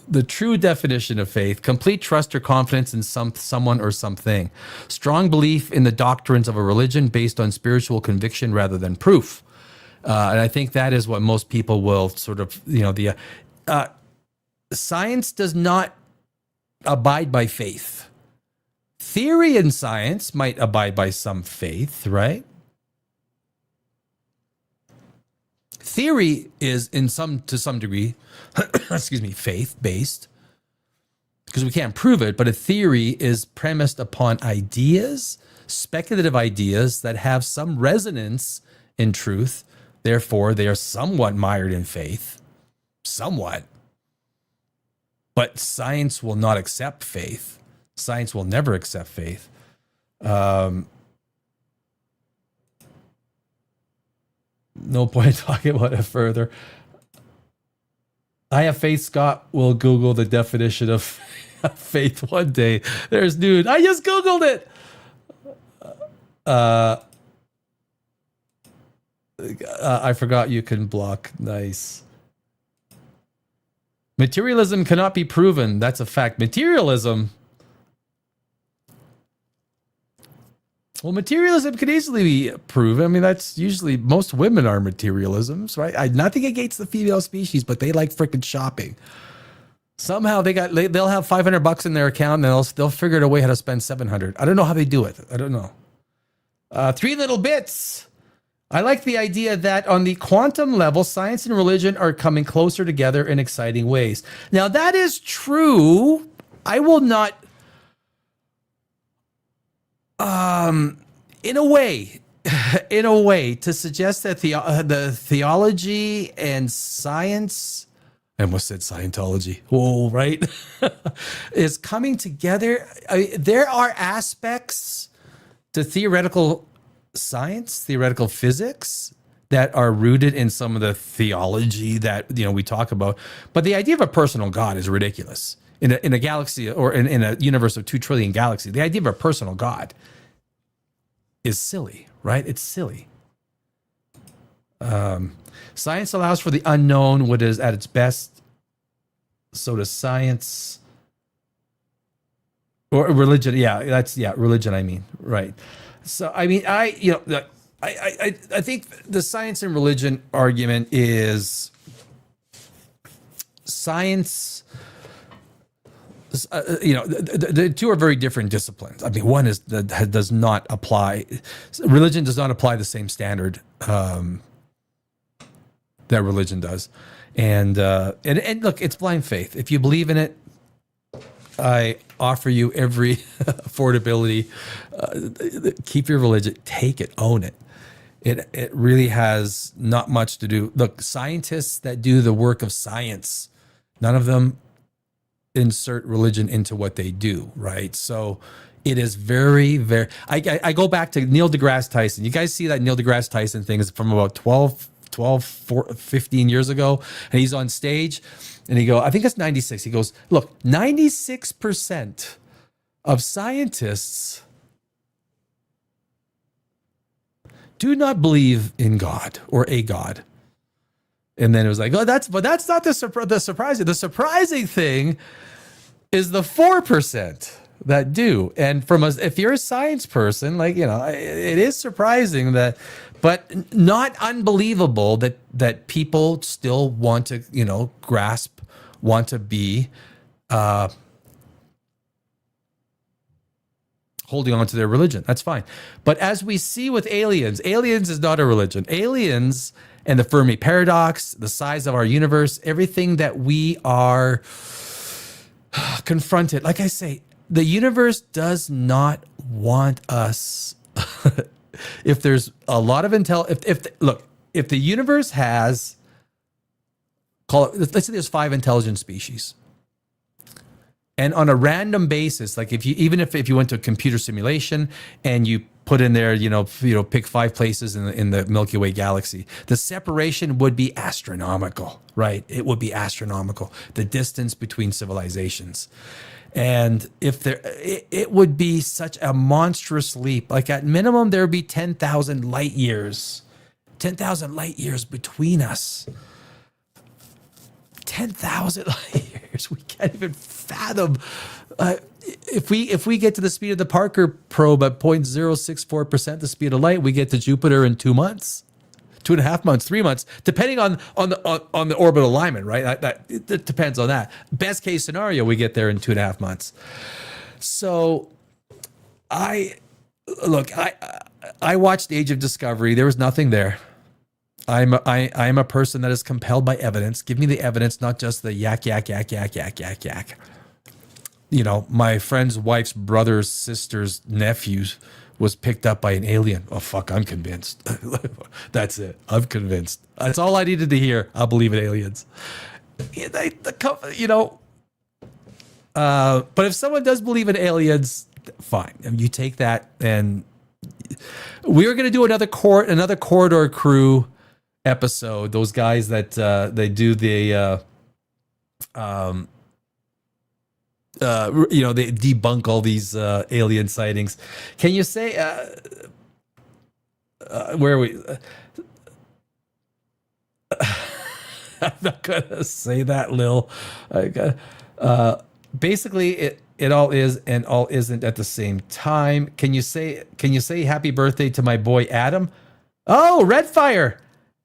the true definition of faith, complete trust or confidence in someone or something, strong belief in the doctrines of a religion based on spiritual conviction rather than proof. And I think that is what most people will sort of, science does not abide by faith. Theory in science might abide by some faith, right? Theory is to some degree, faith-based, because we can't prove it, but a theory is premised upon ideas, speculative ideas that have some resonance in truth. Therefore, they are somewhat mired in faith, somewhat. But science will not accept faith. Science will never accept faith. No point in talking about it further. I have faith. Scott will Google the definition of faith one day. There's dude. I just Googled it. I forgot you can block. Nice. Materialism cannot be proven. That's a fact. Materialism. Well, materialism can easily be proven. I mean, that's usually most women are materialisms, right? Nothing against the female species, but they like freaking shopping. Somehow they'll have $500 in their account and they'll figure out a way how to spend 700. I don't know how they do it. I don't know. 3 little bits. I like the idea that on the quantum level, science and religion are coming closer together in exciting ways. Now, that is true. I will not, in a way, to suggest that the theology and science, I almost said Scientology, oh, right, is coming together. There are aspects to theoretical science, theoretical physics that are rooted in some of the theology that we talk about, but the idea of a personal God is ridiculous. In a galaxy or in a universe of 2 trillion galaxies, the idea of a personal God is silly, right? It's silly. Science allows for the unknown, what is at its best. So does science. Or religion, religion. I mean, right? So I mean, I think the science and religion argument is science. The two are very different disciplines. I mean, one is that does not apply. Religion does not apply the same standard that religion does, and look, it's blind faith. If you believe in it, I offer you every affordability. Keep your religion, take it, own it. It really has not much to do. Look, scientists that do the work of science, none of them insert religion into what they do, right? So it is very, very. I go back to Neil deGrasse Tyson. You guys see that Neil deGrasse Tyson thing is from about 15 years ago, and he's on stage. And I think it's 96. He goes, look, 96% of scientists do not believe in God or a God. And then it was like, that's not the surprising. The surprising thing is the 4% that do. And if you're a science person, it is surprising that, but not unbelievable that people still want to, grasp, want to be holding on to their religion. That's fine. But as we see with aliens is not a religion. Aliens and the Fermi paradox, the size of our universe, everything that we are confronted. Like I say, the universe does not want us. If there's a lot of if the universe has, let's say there's 5 intelligent species, and on a random basis, like if you went to a computer simulation and you put in there, pick 5 places in the Milky Way galaxy, the separation would be astronomical, right? It would be astronomical, the distance between civilizations. And it would be such a monstrous leap. Like at minimum, there would be 10,000 light years. 10,000 light years between us. 10,000 light years. We can't even fathom. If we get to the speed of the Parker probe at 0.064% the speed of light, we get to Jupiter in 2 months. 2.5 months, 3 months, depending on the orbital alignment, right? It depends on that. Best case scenario, we get there in 2.5 months. So, I watched Age of Discovery. There was nothing there. I'm a person that is compelled by evidence. Give me the evidence, not just the yak. My friend's wife's brother's sister's nephews was picked up by an alien. Oh, fuck, I'm convinced. That's it. I'm convinced. That's all I needed to hear. I believe in aliens. But if someone does believe in aliens, fine. I mean, you take that, and we are going to do another Corridor Crew episode. Those guys that they do the they debunk all these alien sightings. Can you say where are we? I'm not gonna say that, Lil. Basically, it all is and all isn't at the same time. Can you say happy birthday to my boy Adam? Oh, Redfire.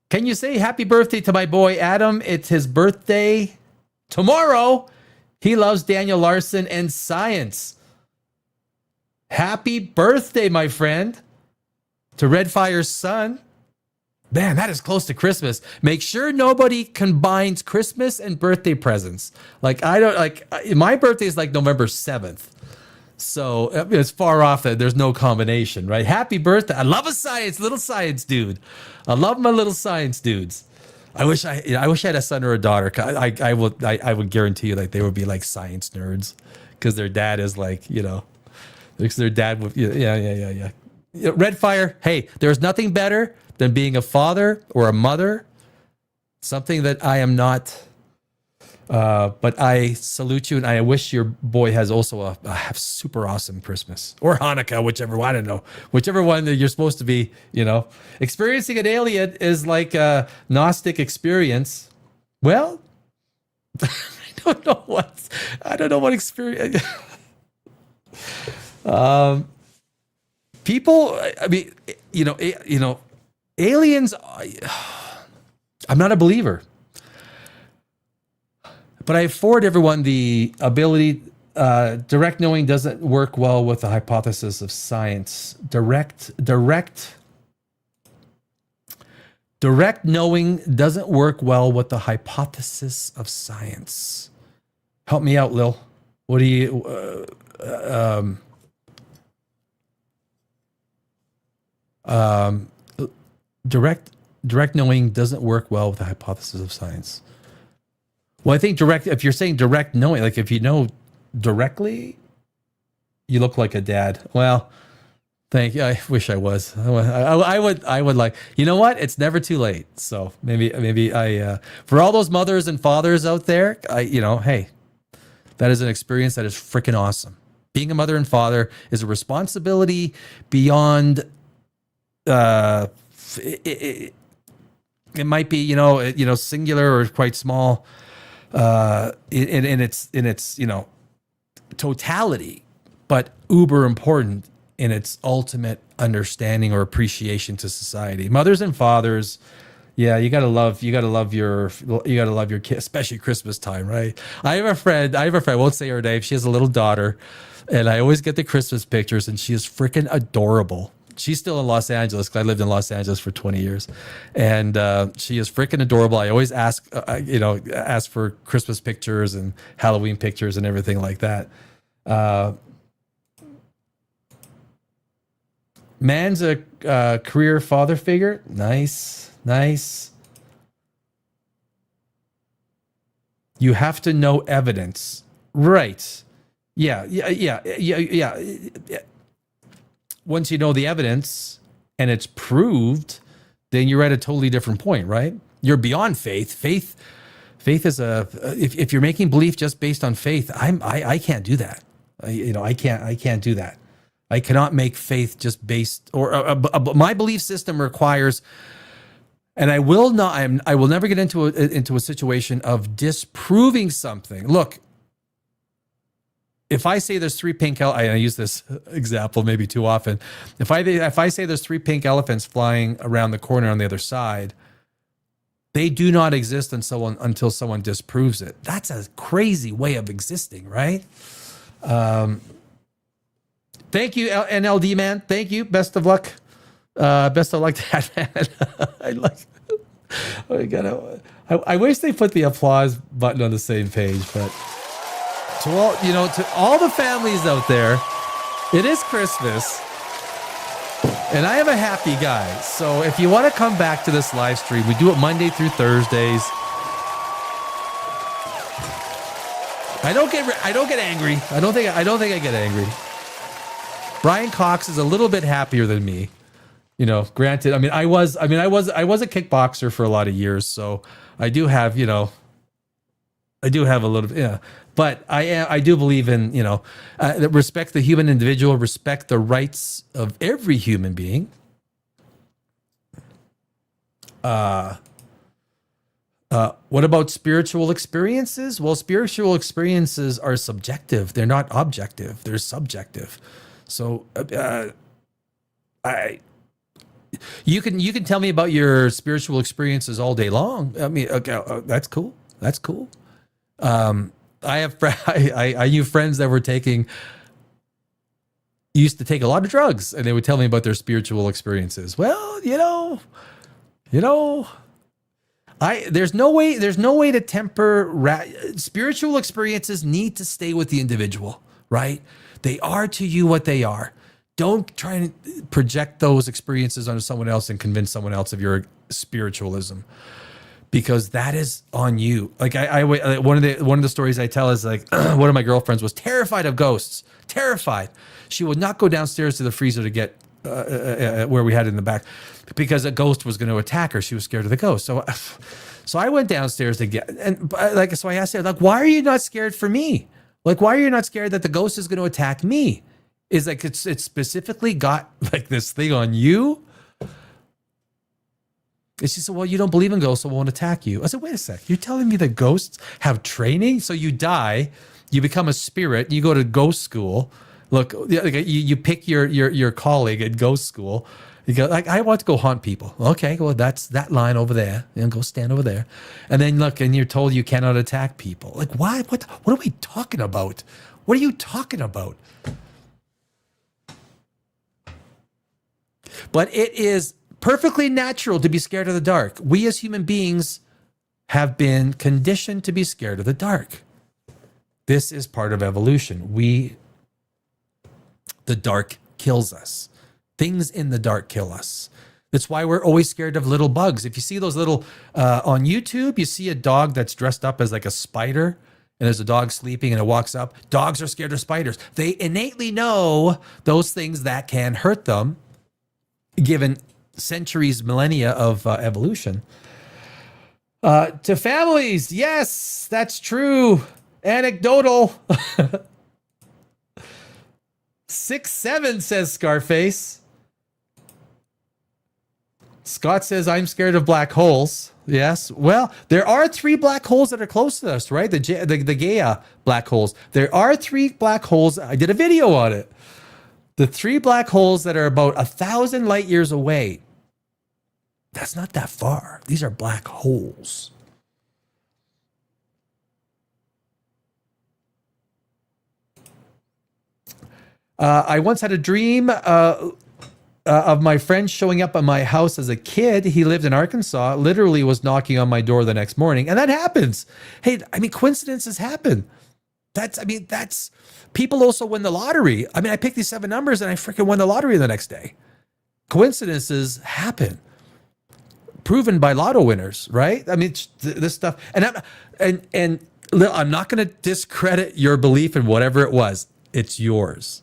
Can you say happy birthday to my boy Adam? It's his birthday tomorrow. He loves Daniel Larson and science. Happy birthday, my friend, to Redfire's son. Man, that is close to Christmas. Make sure nobody combines Christmas and birthday presents. Like my birthday is like November 7th. So it's far off that there's no combination, right? Happy birthday. I love a little science dude. I love my little science dudes. I wish I had a son or a daughter. I would guarantee you like they would be like science nerds because their dad is like, because their dad would, yeah. Redfire, hey, there's nothing better than being a father or a mother. Something that I am not. But I salute you, and I wish your boy has also a super awesome Christmas or Hanukkah, whichever one, I don't know, whichever one that you're supposed to be. Experiencing an alien is like a Gnostic experience. Well, I don't know what experience. People, I mean, aliens. I'm not a believer. But I afford everyone the ability. Direct knowing doesn't work well with the hypothesis of science. Direct knowing doesn't work well with the hypothesis of science. Help me out, Lil. What do you? Direct knowing doesn't work well with the hypothesis of science. Well, I think if you're saying direct knowing, like if you know directly, you look like a dad. Well, thank you. I wish I was. I would like, you know what? It's never too late. So maybe I, for all those mothers and fathers out there, hey, that is an experience that is freaking awesome. Being a mother and father is a responsibility beyond, it might be, singular or quite small. In its totality, but uber important in its ultimate understanding or appreciation to society. Mothers and fathers, yeah, you gotta love your kid, especially Christmas time, right? I have a friend, I won't say her name. She has a little daughter, and I always get the Christmas pictures, and she is freaking adorable. She's still in Los Angeles because I lived in Los Angeles for 20 years. And she is freaking adorable. I always ask for Christmas pictures and Halloween pictures and everything like that. Man's a career father figure. Nice. You have to know evidence. Right. Yeah. Once you know the evidence and it's proved, then you're at a totally different point, right? You're beyond faith. Faith is if you're making belief just based on faith, I can't do that. I can't do that. I cannot make faith just based my belief system requires, and I will never get into a situation of disproving something. Look, if I say there's three pink I use this example maybe too often. If I say there's three pink elephants flying around the corner on the other side, they do not exist until someone disproves it. That's a crazy way of existing, right? Thank you, NLD man. Thank you. Best of luck. Best of luck to that man. I wish they put the applause button on the same page, but. To all the families out there, it is Christmas, and I am a happy guy. So if you want to come back to this live stream, we do it Monday through Thursdays. I don't get angry. I don't think I get angry. Brian Cox is a little bit happier than me. Granted, I was a kickboxer for a lot of years, so I do have, I do have a little, yeah, but I do believe in, that respect the human individual, respect the rights of every human being. What about spiritual experiences? Well, spiritual experiences are subjective. They're not objective. They're subjective. So, you can tell me about your spiritual experiences all day long. I mean, okay, that's cool. That's cool. I knew friends that were used to take a lot of drugs, and they would tell me about their spiritual experiences. Well, there's no way to temper spiritual experiences. Need to stay with the individual, right? They are to you what they are. Don't try and project those experiences onto someone else and convince someone else of your spiritualism, because that is on you. Like one of the stories I tell is like one of my girlfriends was terrified of ghosts. Terrified. She would not go downstairs to the freezer to get where we had it in the back, because a ghost was going to attack her. She was scared of the ghost. So I went downstairs to get, so I asked her, like, why are you not scared for me? Like, why are you not scared that the ghost is going to attack me? Is like it's specifically got like this thing on you. And she said, well, you don't believe in ghosts, so it won't attack you. I said, wait a sec. You're telling me that ghosts have training? So you die, you become a spirit, you go to ghost school. Look, you pick your colleague at ghost school. You go, like, I want to go haunt people. Okay, well, that's that line over there. And go stand over there. And then look, and you're told you cannot attack people. Like, why? What are we talking about? What are you talking about? But it is perfectly natural to be scared of the dark. We as human beings have been conditioned to be scared of the dark. This is part of evolution. The dark kills us. Things in the dark kill us. That's why we're always scared of little bugs. If you see those little, on YouTube, you see a dog that's dressed up as like a spider, and there's a dog sleeping and it walks up. Dogs are scared of spiders. They innately know those things that can hurt them, given centuries, millennia of evolution. To families, yes, that's true. Anecdotal. 6'7", says Scarface. Scott says, I'm scared of black holes. Yes. Well, there are 3 black holes that are close to us, right? The Gaia black holes. There are 3 black holes. I did a video on it. The 3 black holes that are about 1,000 light years away. That's not that far. These are black holes. I once had a dream of my friend showing up at my house as a kid. He lived in Arkansas, literally was knocking on my door the next morning. And that happens. Hey, I mean, coincidences happen. That's people also win the lottery. I mean, I picked these 7 numbers and I freaking won the lottery the next day. Coincidences happen. Proven by lotto winners, right? I mean, this stuff. And I'm not going to discredit your belief in whatever it was. It's yours.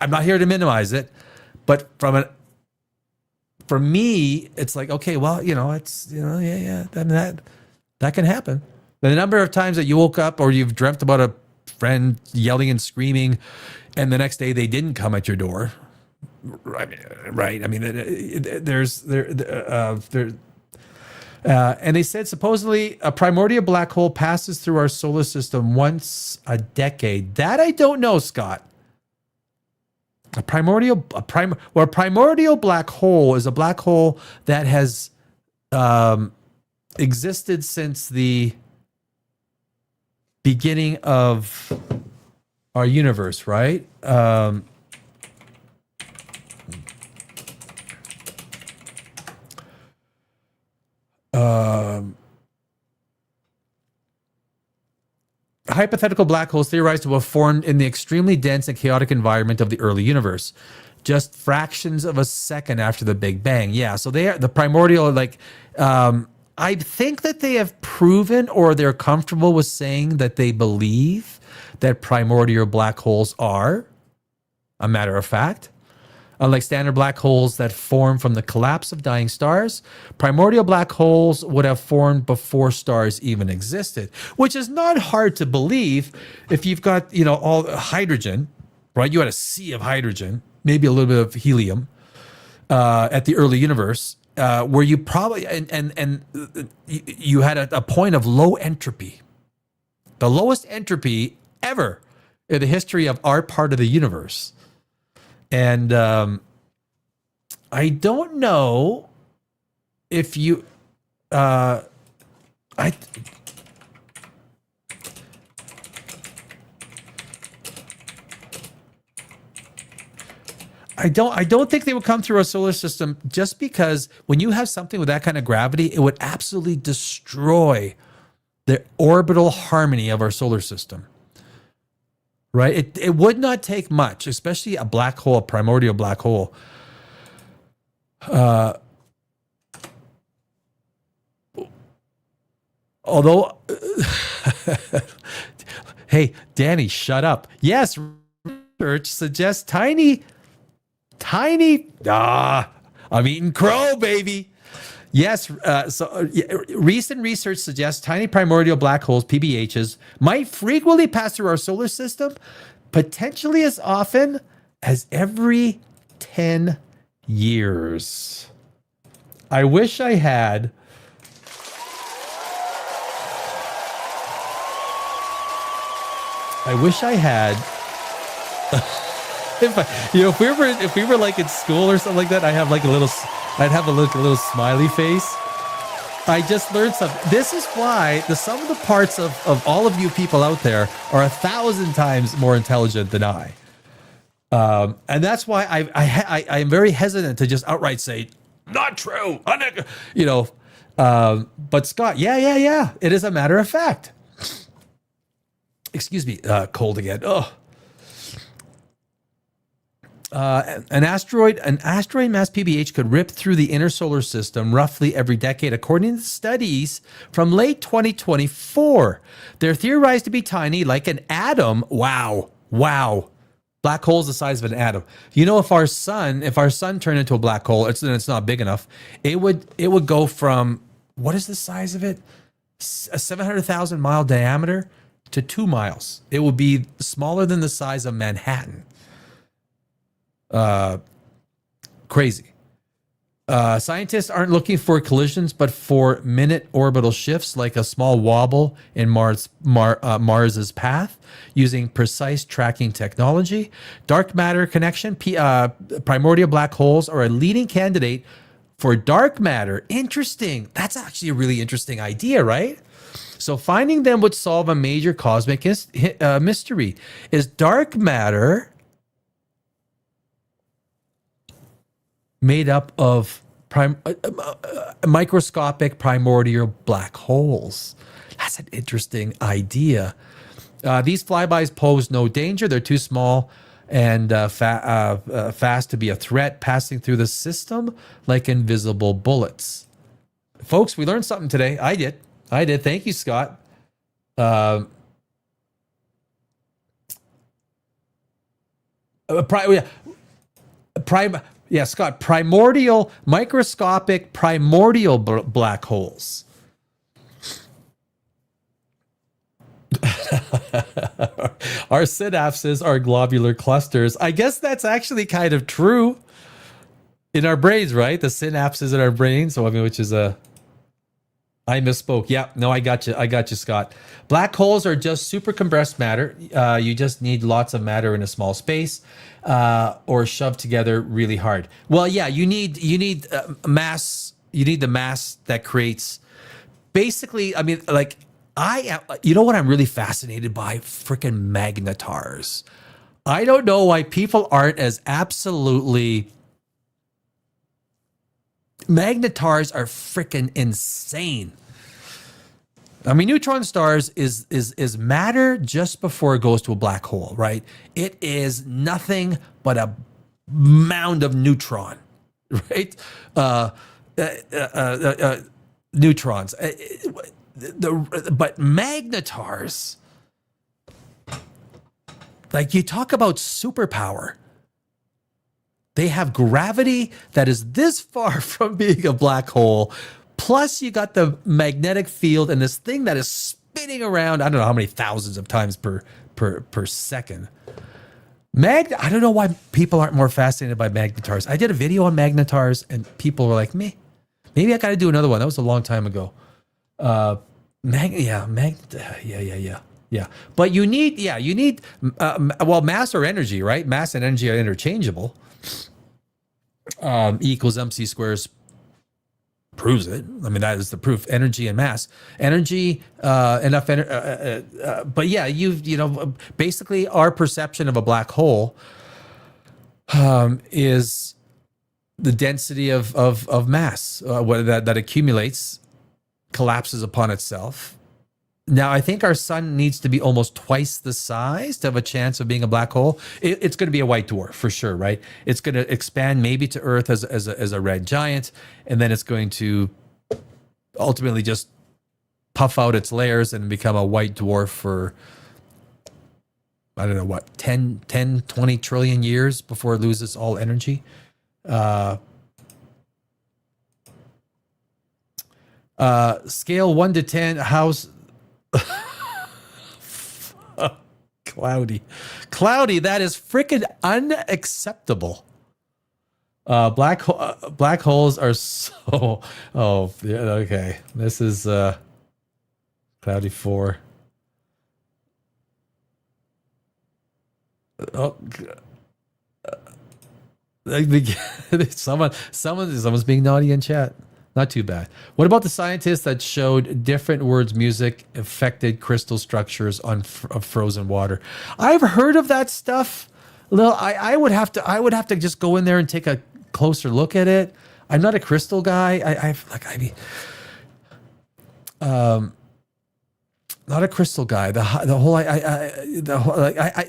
I'm not here to minimize it, but for me, it's like, okay, well, that can happen. The number of times that you woke up or you've dreamt about a friend yelling and screaming, and the next day they didn't come at your door, right? I mean, and they said supposedly a primordial black hole passes through our solar system once a decade. That I don't know, Scott. A primordial black hole is a black hole that has existed since the beginning of our universe, right? Hypothetical black holes theorized to have formed in the extremely dense and chaotic environment of the early universe, just fractions of a second after the Big Bang. Yeah, so they are the primordial, I think that they have proven, or they're comfortable with saying that they believe that primordial black holes are a matter of fact. Unlike standard black holes that form from the collapse of dying stars, primordial black holes would have formed before stars even existed, which is not hard to believe if you've got, all hydrogen, right? You had a sea of hydrogen, maybe a little bit of helium at the early universe, where you probably, and you had a point of low entropy, the lowest entropy ever in the history of our part of the universe. And I don't know if you, I don't think they would come through our solar system, just because when you have something with that kind of gravity, it would absolutely destroy the orbital harmony of our solar system. Right? It would not take much, especially a black hole, a primordial black hole. Although, hey, Danny, shut up. Yes, research suggests I'm eating crow, baby. Yes, recent research suggests tiny primordial black holes, PBHs, might frequently pass through our solar system, potentially as often as every 10 years. I wish I had if we were like in school or something like that, I'd have a little smiley face. I just learned something. This is why the sum of the parts of all of you people out there are 1,000 times more intelligent than I. And that's why I am very hesitant to just outright say, not true. But Scott, yeah. It is a matter of fact. Excuse me, cold again. Oh. An asteroid mass PBH could rip through the inner solar system roughly every decade, according to studies from late 2024. They're theorized to be tiny, like an atom. Wow. Black hole's the size of an atom. If our sun turned into a black hole, it's not big enough. It would go from, what is the size of it? A 700,000 mile diameter to 2 miles. It would be smaller than the size of Manhattan. Crazy. Scientists aren't looking for collisions, but for minute orbital shifts, like a small wobble in Mars's path, using precise tracking technology. Dark matter connection, primordial black holes are a leading candidate for dark matter. Interesting. That's actually a really interesting idea, right? So finding them would solve a major cosmic mystery. Is dark matter made up of microscopic primordial black holes? That's an interesting idea. These flybys pose no danger. They're too small and fast to be a threat, passing through the system like invisible bullets. Folks, we learned something today. I did. Thank you, Scott. Scott, microscopic primordial black holes. Our synapses are globular clusters. I guess that's actually kind of true in our brains, right? The synapses in our brains. So, which is I misspoke. Yeah, no, I got you, Scott. Black holes are just super compressed matter. You just need lots of matter in a small space, or shoved together really hard. Well, yeah, you need mass. You need the mass that creates. Basically, what I'm really fascinated by? Freaking magnetars. I don't know why people aren't as absolutely. Magnetars are freaking insane. Neutron stars is matter just before it goes to a black hole, right? It is nothing but a mound of neutron, right? Neutrons. But magnetars, like, you talk about superpower. They have gravity that is this far from being a black hole. Plus, you got the magnetic field and this thing that is spinning around. I don't know how many thousands of times per second. I don't know why people aren't more fascinated by magnetars. I did a video on magnetars, and people were like, "Me, maybe I got to do another one." That was a long time ago. Yeah. But you need mass or energy, right? Mass and energy are interchangeable. E equals mc squares proves it. I mean, that is the proof. Energy and mass. Energy, enough energy. But yeah, basically our perception of a black hole is the density of mass that accumulates, collapses upon itself. Now, I think our sun needs to be almost twice the size to have a chance of being a black hole. It's going to be a white dwarf for sure, right? It's going to expand maybe to Earth as a red giant, and then it's going to ultimately just puff out its layers and become a white dwarf for, I don't know what, 10, 20 trillion years before it loses all energy. Scale 1 to 10, how's... Cloudy, that is freaking unacceptable. Black holes are so... Oh, yeah, okay. This is Cloudy 4. Oh, someone's being naughty in chat. Not too bad. What about the scientists that showed different words music affected crystal structures of frozen water? I've heard of that stuff. I would have to just go in there and take a closer look at it. I'm not a crystal guy. Not a crystal guy.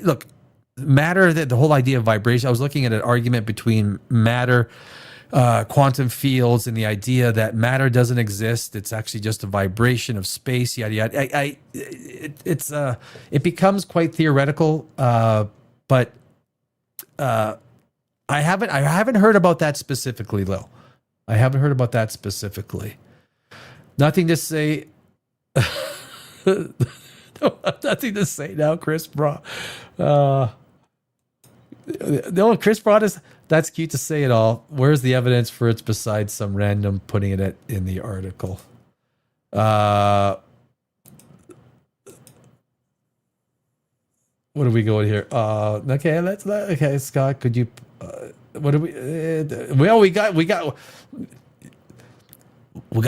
Look, matter, the whole idea of vibration. I was looking at an argument between matter, quantum fields, and the idea that matter doesn't exist. It's actually just a vibration of space. Yada yada. It becomes quite theoretical. But I haven't heard about that specifically, though. I haven't heard about that specifically. Nothing to say. Nothing to say now, Chris Broad. No, Chris Broad is. That's cute to say it all. Where's the evidence for it besides some random putting it in the article? What are we going here? Okay, Scott, could you? What do we? We got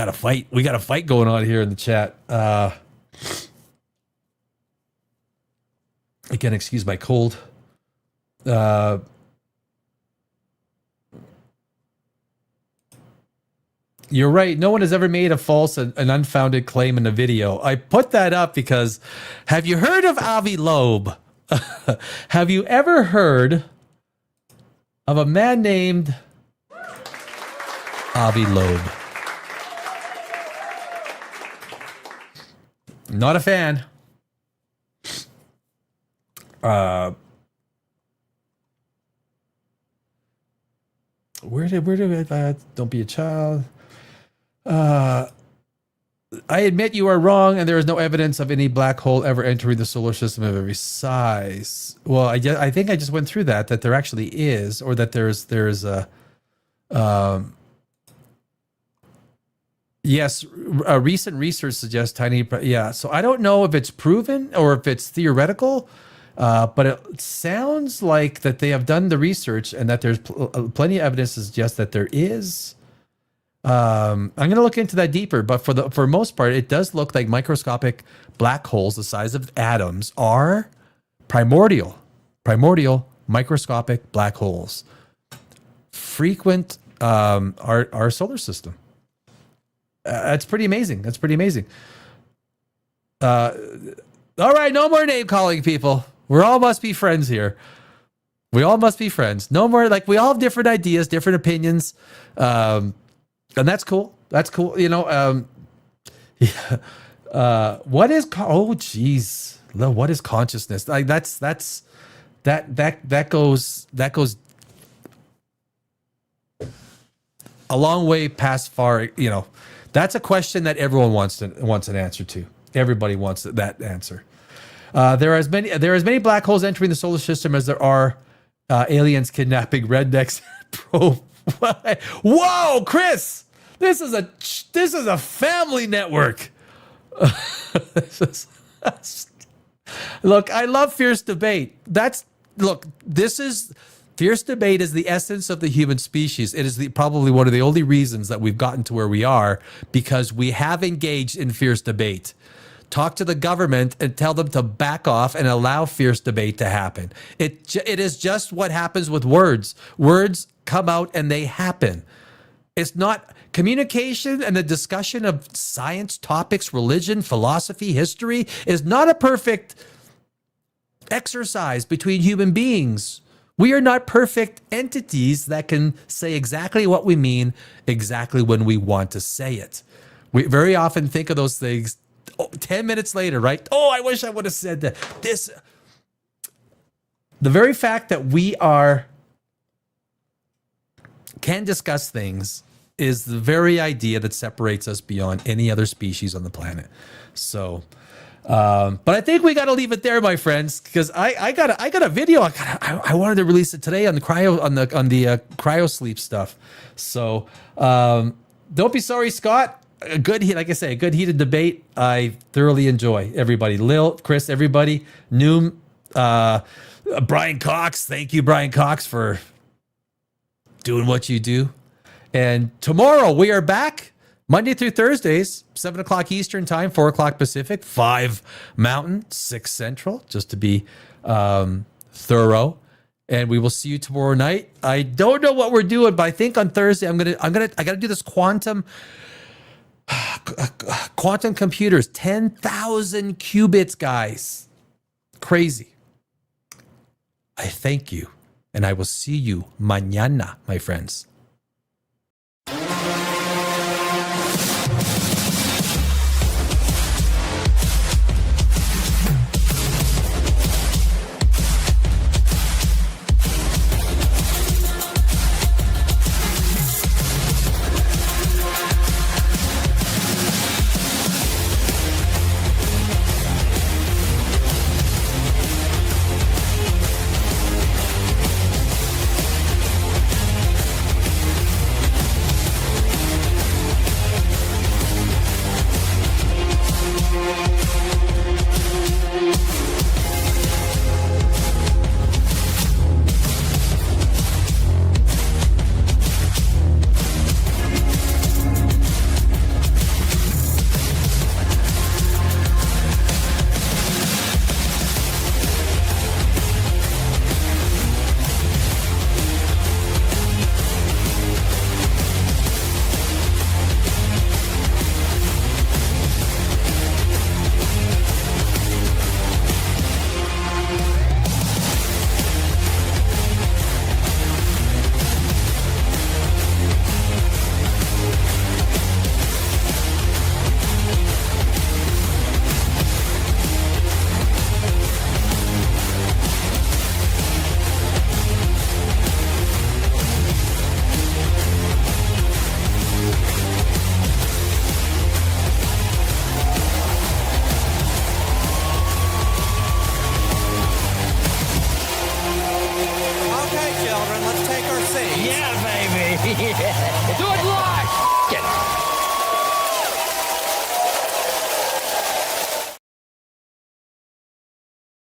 a fight. We got a fight going on here in the chat. Again, excuse my cold. You're right. No one has ever made a false and unfounded claim in a video. I put that up because have you heard of Avi Loeb? Have you ever heard of a man named Avi Loeb? Not a fan. Where did don't be a child. I admit you are wrong, and there is no evidence of any black hole ever entering the solar system of every size. Well, I think I just went through that there actually is, or that there's a yes, recent research suggests tiny. Yeah, so I don't know if it's proven or if it's theoretical, but it sounds like that they have done the research and that there's plenty of evidence to suggest that there is. I'm going to look into that deeper, but for most part, it does look like microscopic black holes the size of atoms are primordial microscopic black holes. Frequent our solar system. That's pretty amazing. All right, no more name calling, people. We all must be friends here. We all must be friends. No more, we all have different ideas, different opinions. And that's cool. That's cool. What is, what is consciousness? That goes a long way past far. That's a question that everyone wants an answer to. Everybody wants that answer. There are as many black holes entering the solar system as there are aliens kidnapping rednecks. Whoa, Chris! This is a family network. Look, I love fierce debate. Fierce debate is the essence of the human species. It is probably one of the only reasons that we've gotten to where we are, because we have engaged in fierce debate. Talk to the government and tell them to back off and allow fierce debate to happen. It is just what happens with words. Words come out and they happen. It's not communication, and the discussion of science topics, religion, philosophy, history is not a perfect exercise between human beings. We are not perfect entities that can say exactly what we mean exactly when we want to say it. We very often think of those things 10 minutes later, right? Oh, I wish I would have said that. The very fact that we can discuss things is the very idea that separates us beyond any other species on the planet. So, but I think we got to leave it there, my friends, because I got a video. I wanted to release it today on the cryo sleep stuff. So don't be sorry, Scott. A good heated debate. I thoroughly enjoy. Everybody, Lil, Chris, everybody, Noom, Brian Cox. Thank you, Brian Cox, for doing what you do. And tomorrow we are back Monday through Thursdays, 7 o'clock Eastern time, 4 o'clock Pacific, 5 Mountain, 6 Central, just to be thorough. And we will see you tomorrow night. I don't know what we're doing, but I think on Thursday I got to do this quantum computers, 10,000 qubits, guys. Crazy. I thank you, and I will see you mañana, my friends. Yeah.